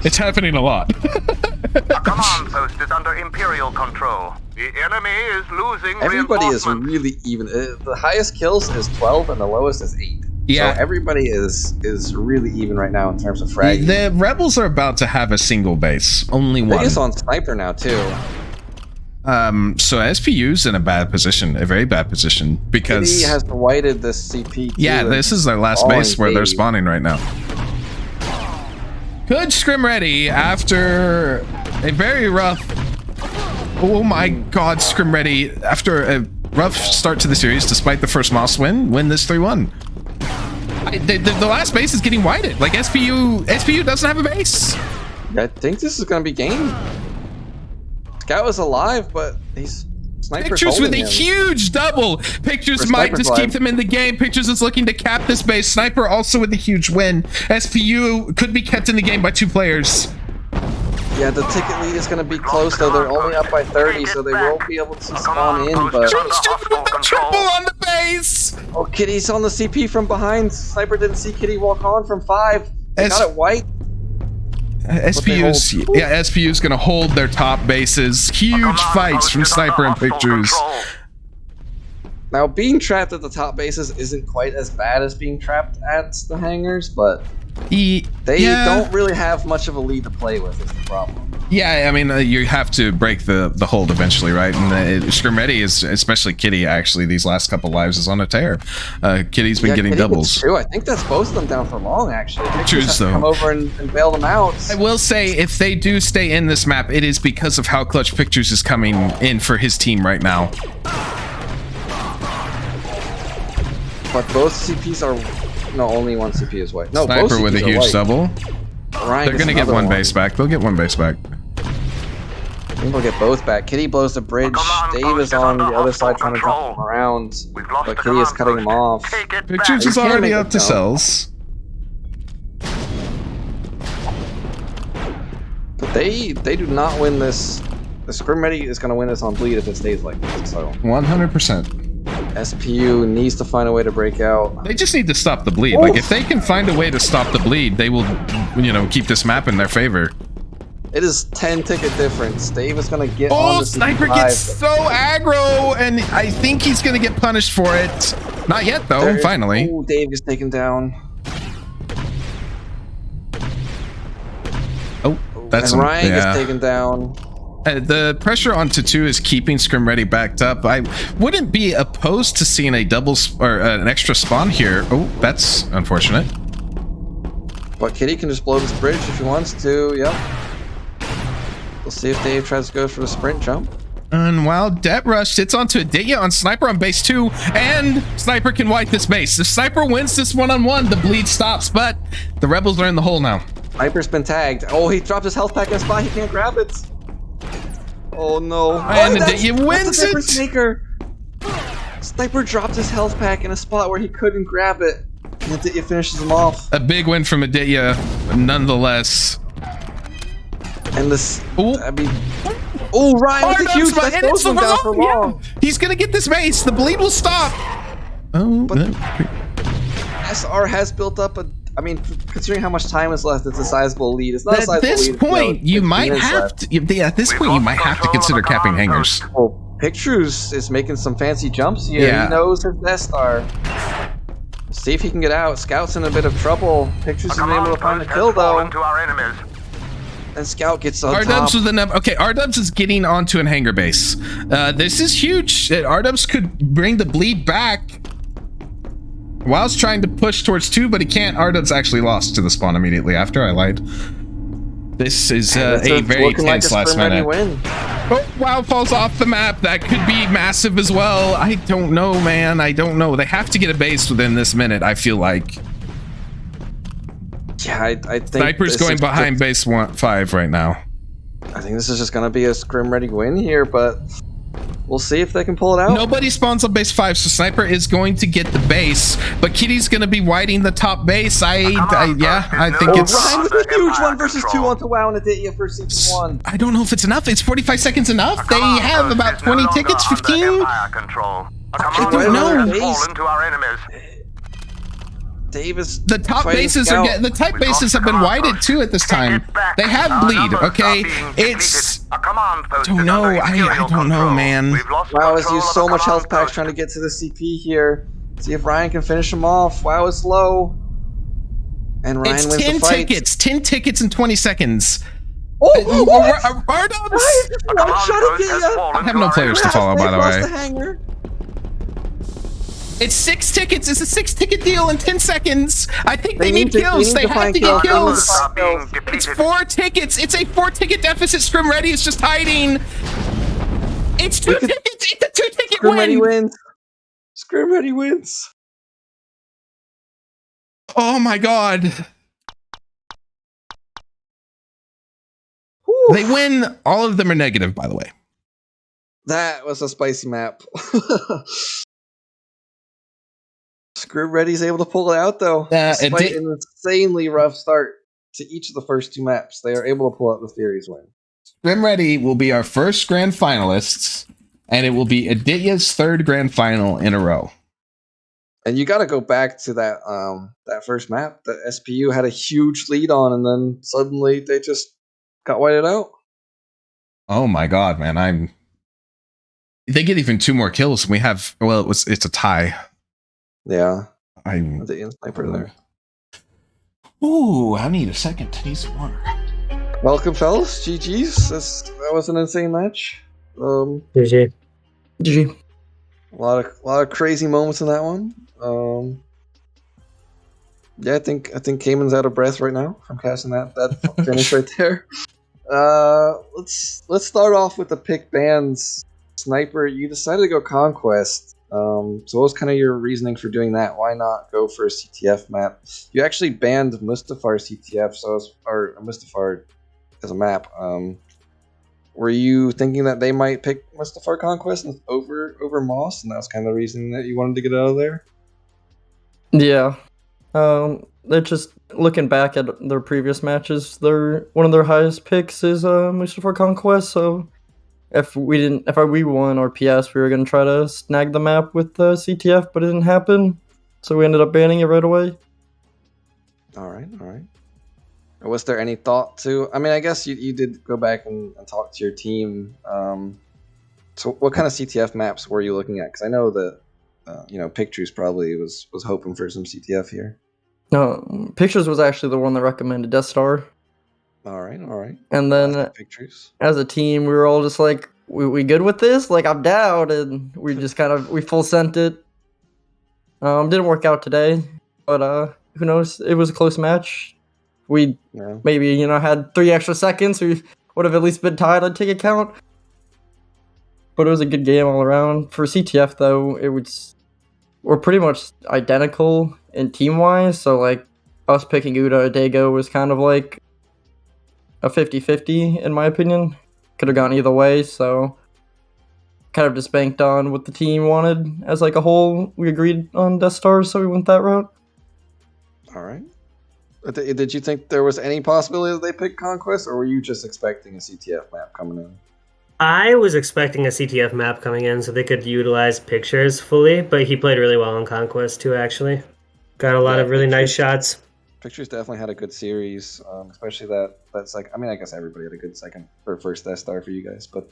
It's happening a lot. A command post is under Imperial control. The enemy is losing Everybody is reinforcements. really even. The highest kills is 12 and the lowest is 8. Yeah. So everybody is really even right now in terms of fragging. The rebels are about to have a single base, only one. Biggest on sniper now too. So SPU's in a bad position, a very bad position, because Kitty has whited this CP. Too, yeah, this is their last base where they're spawning right now. Good Scrim ready after a very rough. Oh my God, Scrim ready after a rough start to the series, despite the first Moss win this 3-1. The last base is getting whited. Like SPU doesn't have a base. I think this is gonna be game. Scout is alive, but he's Sniper's Pictures with a him. huge double. Pictures might just keep them in the game. Pictures is looking to cap this base. Sniper also with a huge win. SPU could be kept in the game by 2 players. Yeah, the ticket lead is going to be close, though. They're only up by 30, so they won't be able to spawn in, but... Just with the triple on the base! Oh, Kitty's on the CP from behind. Sniper didn't see Kitty walk on from 5. They got it white. SPU's gonna hold their top bases. Huge fights from Sniper and Pictures. Now, being trapped at the top bases isn't quite as bad as being trapped at the hangars, but they don't really have much of a lead to play with is the problem. Yeah, I mean, you have to break the hold eventually, right? And Scrim Ready is, especially Kitty, actually, these last couple lives is on a tear. Kitty's been getting doubles. True. I think that's both of them down for long, actually. Pictures, though. Come over and bail them out. I will say, if they do stay in this map, it is because of how clutch Pictures is coming in for his team right now. But both CPs are... No, only one CP is white. No, Sniper both with a CPs are huge white. double. Ryan They're gonna get one base back. They'll get one base back. I think we'll get both back. Kitty blows the bridge. Dave is on the other side trying to drop him around. But Kitty is cutting him off. Pictures is already up to cells. But they do not win this. The Scrim Ready is going to win this on bleed if it stays like this. So 100%. SPU needs to find a way to break out. They just need to stop the bleed. Like, if they can find a way to stop the bleed, they will, keep this map in their favor. It is 10 ticket difference. Dave is going to get on the Sniper gets so aggro, and I think he's going to get punished for it. Not yet, though, finally. Oh, Dave is taken down. Oh, that's... And Ryan gets taken down. The pressure on Tatu is keeping Scrim Ready backed up. I wouldn't be opposed to seeing a double or an extra spawn here. Oh, that's unfortunate. But Kitty can just blow this bridge if he wants to. Yep. We'll see if Dave tries to go for the sprint jump. And while Det Rush sits onto Aditya on Sniper on base 2, and Sniper can wipe this base. If Sniper wins this one-on-one, the bleed stops, but the Rebels are in the hole now. Sniper's been tagged. Oh, he dropped his health pack in a spot. He can't grab it. Oh no. And Aditya wins it! Sniper. Sniper dropped his health pack in a spot where he couldn't grab it. And Aditya finishes him off. A big win from Aditya, nonetheless. And this... Ooh. I mean... Oh, Ryan with a huge... That's both of them down for long. Yeah. He's gonna get this base. The bleed will stop. Oh, but SR has built up a... I mean, considering how much time is left, it's a sizable lead. It's not a sizable lead. At this point, you might have to... Yeah, at this point, you might have to consider capping hangars. Well, Pictures is making some fancy jumps here. Yeah. He knows his Death Star. See if he can get out. Scout's in a bit of trouble. Pictures is able to find the kill, though. And Scout gets on top. Okay, R-Dubs is getting onto an hangar base. This is huge. R-Dubs could bring the bleed back. Wild's trying to push towards 2, but he can't. R-Dubs actually lost to the spawn immediately after. I lied. This is a very tense last minute. Oh, Wild falls off the map. That could be massive as well. I don't know, man. I don't know. They have to get a base within this minute, I feel like. Yeah, I think... Sniper's going behind base 5 right now. I think this is just going to be a Scrim Ready win here, but... We'll see if they can pull it out. Nobody spawns on base 5, so Sniper is going to get the base, but Kitty's going to be whiting the top base. I think it's... Ryan with a huge 1v2 onto WoW and Aditya for CP1. I don't know if it's enough. Is 45 seconds enough? They have about 20 tickets, 15? I don't know. Davis. The top bases the type bases have been whited too at this time. They have bleed, okay? It's... Don't know. I don't know, man. WoW has used so much health packs trying to get to the CP here. See if Ryan can finish him off. Wow, it's low. And Ryan It's wins 10 the fight. tickets. 10 tickets in 20 seconds. Oh, what? Ardoms! A command post has fallen I have to no our players to enemy. follow, by the way. The hanger. It's 6 tickets. It's a 6-ticket deal in 10 seconds. I think they need we kills. need They to have find to get kills. kills. Are being It's depleted. 4 tickets. It's a 4-ticket deficit. Scrim Ready is just hiding. It's 2 tickets. It's a 2-ticket Scrim Ready win. wins. Scrim Ready wins. Oh my god. Whew. They win. All of them are negative, by the way. That was a spicy map. Scrim Ready's able to pull it out, though. Despite an insanely rough start to each of the first 2 maps, they are able to pull out the series win. Scrim Ready will be our first grand finalists, and it will be Aditya's 3rd grand final in a row. And you got to go back to that that first map that SPU had a huge lead on, and then suddenly they just got whited out. Oh my god, man! They get even 2 more kills. We have it's a tie. Yeah, I'm the sniper there. Ooh, I need a second. I need some water. Welcome, fellas. GG's. That was an insane match. GG. GG. A lot of crazy moments in that one. Yeah, I think Cayman's out of breath right now from casting that finish right there. Let's start off with the pick bans. Sniper, you decided to go Conquest. So what was kind of your reasoning for doing that? Why not go for a CTF map? You actually banned Mustafar CTF, or Mustafar as a map. Were you thinking that they might pick Mustafar Conquest over Moss, and that was kind of the reason that you wanted to get out of there? Yeah. They're just looking back at their previous matches. One of their highest picks is Mustafar Conquest. So if we won our PS, we were gonna try to snag the map with the CTF, but it didn't happen. So we ended up banning it right away. All right. Was there any thought to? I mean, I guess you did go back and talk to your team. So what kind of CTF maps were you looking at? Because I know that Pictures probably was hoping for some CTF here. No, Pictures was actually the one that recommended Death Star. All right. And then Pictures. as a team, we were all just like, we good with this? Like, I'm down. And we just we full sent it. Didn't work out today, but who knows? It was a close match. We maybe, had 3 extra seconds. We would have at least been tied on ticket count. But it was a good game all around. For CTF, though, we're pretty much identical in team-wise. So, like, us picking Uda Dago was kind of like a 50-50, in my opinion. Could have gone either way, so kind of just banked on what the team wanted as like a whole. We agreed on Death Stars, so we went that route. All right. Did you think there was any possibility that they picked Conquest, or were you just expecting a CTF map coming in? I was expecting a CTF map coming in so they could utilize Pictures fully, but he played really well on Conquest too, actually. Got a lot of really nice shots. Pictures definitely had a good series, especially that's like, I mean, I guess everybody had a good second or first Death Star for you guys, but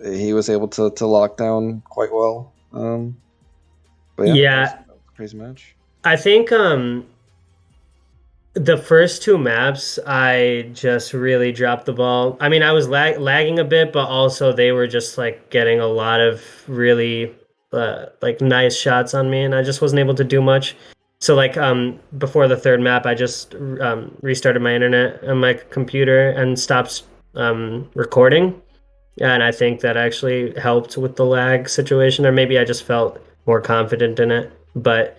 he was able to lock down quite well. But yeah. That was a crazy match. I think the first 2 maps, I just really dropped the ball. I mean, I was lagging a bit, but also they were just like getting a lot of really like nice shots on me, and I just wasn't able to do much. So like before the 3rd map, I just restarted my internet and my computer and stopped recording. And I think that actually helped with the lag situation, or maybe I just felt more confident in it. But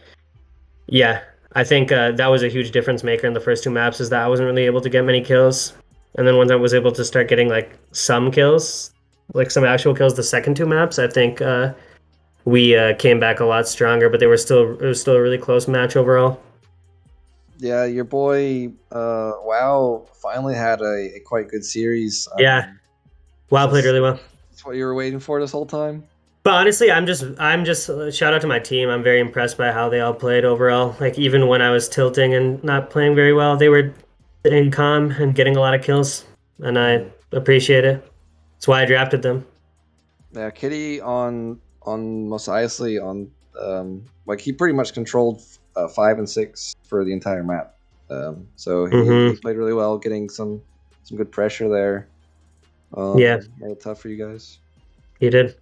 yeah, I think that was a huge difference maker in the first 2 maps, is that I wasn't really able to get many kills. And then once I was able to start getting like some kills, like some actual kills the second 2 maps, I think we came back a lot stronger, but it was still a really close match overall. Yeah, your boy WoW finally had a quite good series. Yeah, WoW played really well. That's what you were waiting for this whole time. But honestly, I'm just shout out to my team. I'm very impressed by how they all played overall. Like even when I was tilting and not playing very well, they were staying calm and getting a lot of kills, and I appreciate it. That's why I drafted them. Yeah, Kitty on Mos Eisley on Like he pretty much controlled 5 and 6 for the entire map. So he played really well, getting some good pressure there. Yeah. Made it tough for you guys. He did.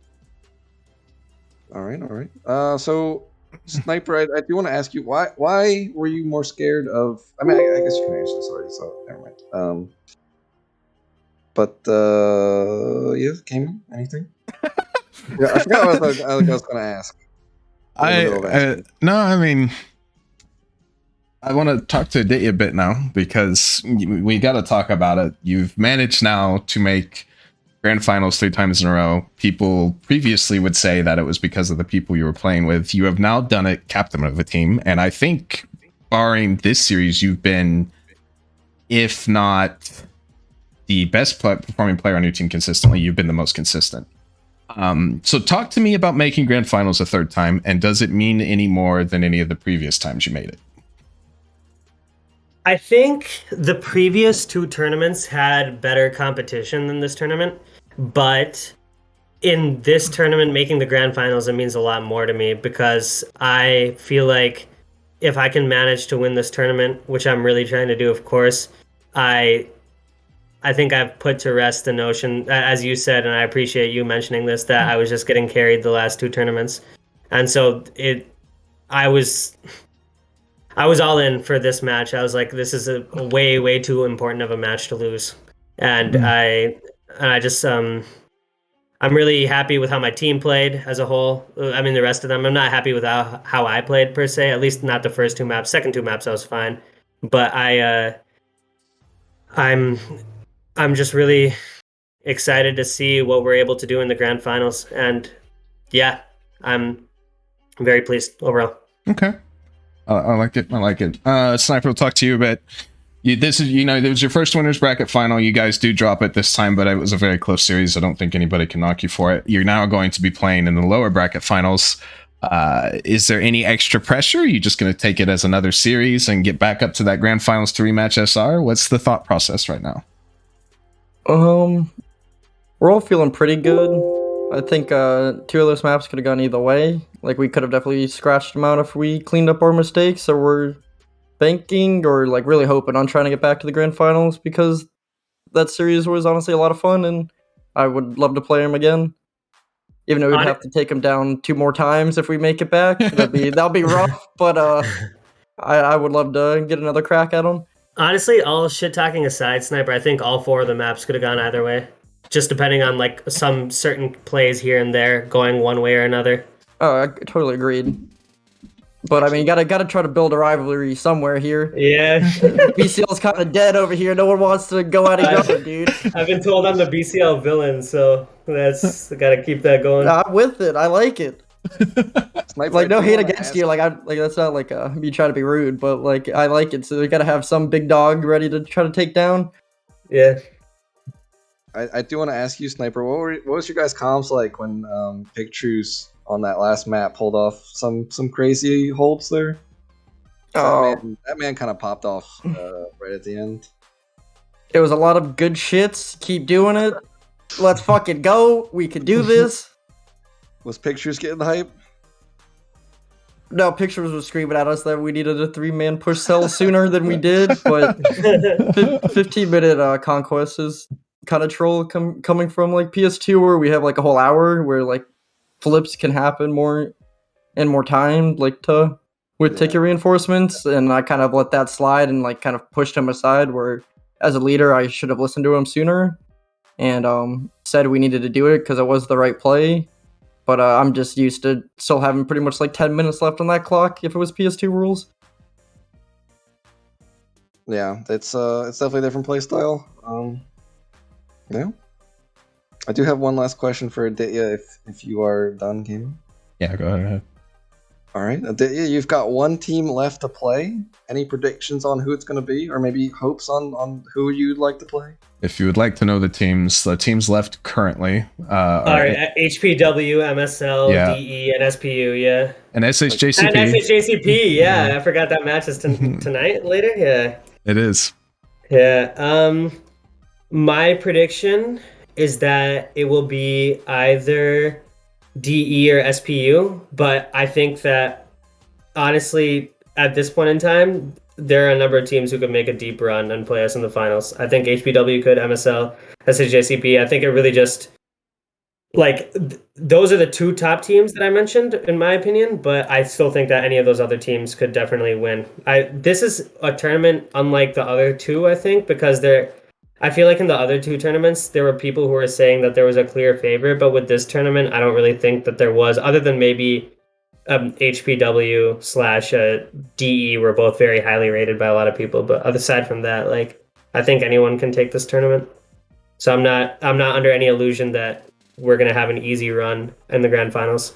All right. So Sniper, I do want to ask you why were you more scared of? I mean, I guess you can answer this already, so never mind. But yeah, Cayman, anything? Yeah, I forgot what I was going to ask. No, I mean, I want to talk to Aditya a bit now because we got to talk about it. You've managed now to make grand finals 3 times in a row. People previously would say that it was because of the people you were playing with. You have now done it captain of a team, and I think barring this series, you've been, if not the best performing player on your team consistently, you've been the most consistent. So talk to me about making grand finals a 3rd time, and does it mean any more than any of the previous times you made it? I think the previous 2 tournaments had better competition than this tournament, but in this tournament, making the grand finals, it means a lot more to me because I feel like if I can manage to win this tournament, which I'm really trying to do, of course, I think I've put to rest the notion, as you said, and I appreciate you mentioning this, that I was just getting carried the last 2 tournaments. And so I was all in for this match. I was like, this is a way, way too important of a match to lose. And I just, I'm really happy with how my team played as a whole. I mean, the rest of them, I'm not happy with how I played per se, at least not the first 2 maps. Second 2 maps, I was fine. But I'm just really excited to see what we're able to do in the grand finals. And yeah, I'm very pleased overall. Okay. I like it. Sniper, we'll talk to you a bit. This was your first winners bracket final. You guys do drop it this time, but it was a very close series. I don't think anybody can knock you for it. You're now going to be playing in the lower bracket finals. Is there any extra pressure? Are you just going to take it as another series and get back up to that grand finals to rematch SR? What's the thought process right now? We're all feeling pretty good. I think 2 of those maps could have gone either way. Like, we could have definitely scratched them out if we cleaned up our mistakes, so we're banking or like really hoping on trying to get back to the grand finals because that series was honestly a lot of fun and I would love to play them again. Even though we'd have to take them down 2 more times if we make it back. That'll be rough, but I would love to get another crack at them. Honestly, all shit talking aside, Sniper, I think all 4 of the maps could have gone either way. Just depending on like some certain plays here and there going one way or another. Oh, I totally agreed. But I mean, you gotta try to build a rivalry somewhere here. Yeah. BCL's kind of dead over here. No one wants to go at each other, dude. I've been told I'm the BCL villain, so gotta keep that going. I'm with it. I like it. Like, no hate against you. Like, that's not like me trying to be rude, but like I like it. So we gotta have some big dog ready to try to take down. Yeah. I do want to ask you, Sniper, what was your guys' comms like when Pictures on that last map pulled off some crazy holds there? Oh, that man kind of popped off right at the end. It was a lot of good shits. Keep doing it. Let's fucking go. We can do this. Was Pictures getting the hype? No, Pictures was screaming at us that we needed a 3-man push cell sooner than we did, but 15-minute conquest is kind of troll coming from like PS2 where we have like a whole hour where like flips can happen more and more time with ticket reinforcements, and I kind of let that slide and like kind of pushed him aside where as a leader I should have listened to him sooner and said we needed to do it because it was the right play. But I'm just used to still having pretty much like 10 minutes left on that clock if it was PS2 rules. Yeah, it's definitely a different play style. Yeah. I do have one last question for Aditya if you are done gaming. Yeah, go ahead. All right, Aditya, you've got 1 team left to play. Any predictions on who it's going to be, or maybe hopes on who you'd like to play? If you would like to know the teams left currently are HPW, MSL, DE, and SPU, yeah. And SHJCP. And SHJCP, yeah. I forgot that match is tonight, later, yeah. It is. Yeah, my prediction is that it will be either DE or SPU, but I think that honestly, at this point in time, there are a number of teams who could make a deep run and play us in the finals. I think HPW could, MSL, SHJCP. I think it really just those are the two top teams that I mentioned in my opinion, but I still think that any of those other teams could definitely win. This is a tournament unlike the other two, I think, because I feel like in the other two tournaments there were people who were saying that there was a clear favorite, but with this tournament I don't really think that there was, other than maybe HPW / DE were both very highly rated by a lot of people, but aside from that, I think anyone can take this tournament. So I'm not under any illusion that we're gonna have an easy run in the grand finals.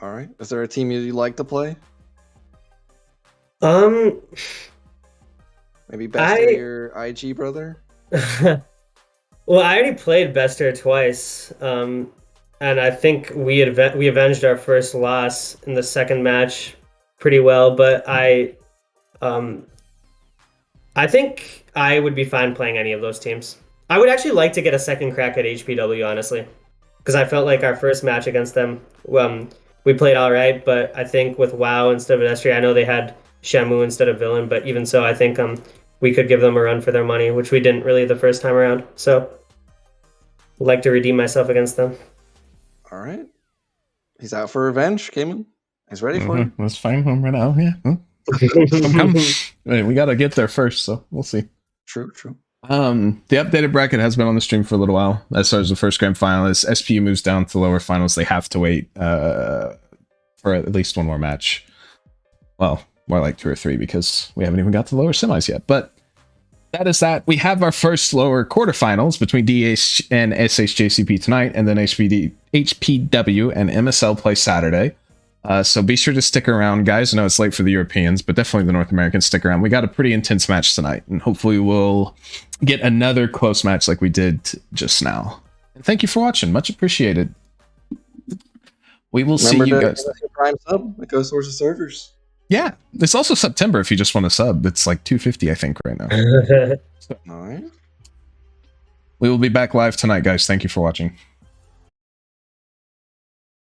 All right. Is there a team you'd like to play? Um, Maybe Bester, your IG brother? well, I already played Bester twice, and I think we avenged our first loss in the second match pretty well. But I think I would be fine playing any of those teams. I would actually like to get a second crack at HPW, honestly, because I felt like our first match against them, we played all right, but I think with WoW instead of Destry, I know they had Shamu instead of Villain, but even so, I think we could give them a run for their money, which we didn't really the first time around. So I'd like to redeem myself against them. All right. He's out for revenge, Cayman. He's ready for it. Let's find him right now. Yeah. Come. We got to get there first, so we'll see. True. The updated bracket has been on the stream for a little while. As far as the first grand final is, SPU moves down to lower finals. They have to wait for at least one more match. Well, more like 2 or 3 because we haven't even got to the lower semis yet. But that is that. We have our first lower quarterfinals between DH and SHJCP tonight, and then HPW and MSL play Saturday. So be sure to stick around, guys. I know it's late for the Europeans, but definitely the North Americans stick around. We got a pretty intense match tonight, and hopefully we'll get another close match like we did just now. And thank you for watching. Much appreciated. We will see you guys. Prime sub. It goes towards the servers. Yeah, it's also September if you just want to sub. It's like $250, I think, right now. All right. We will be back live tonight, guys. Thank you for watching.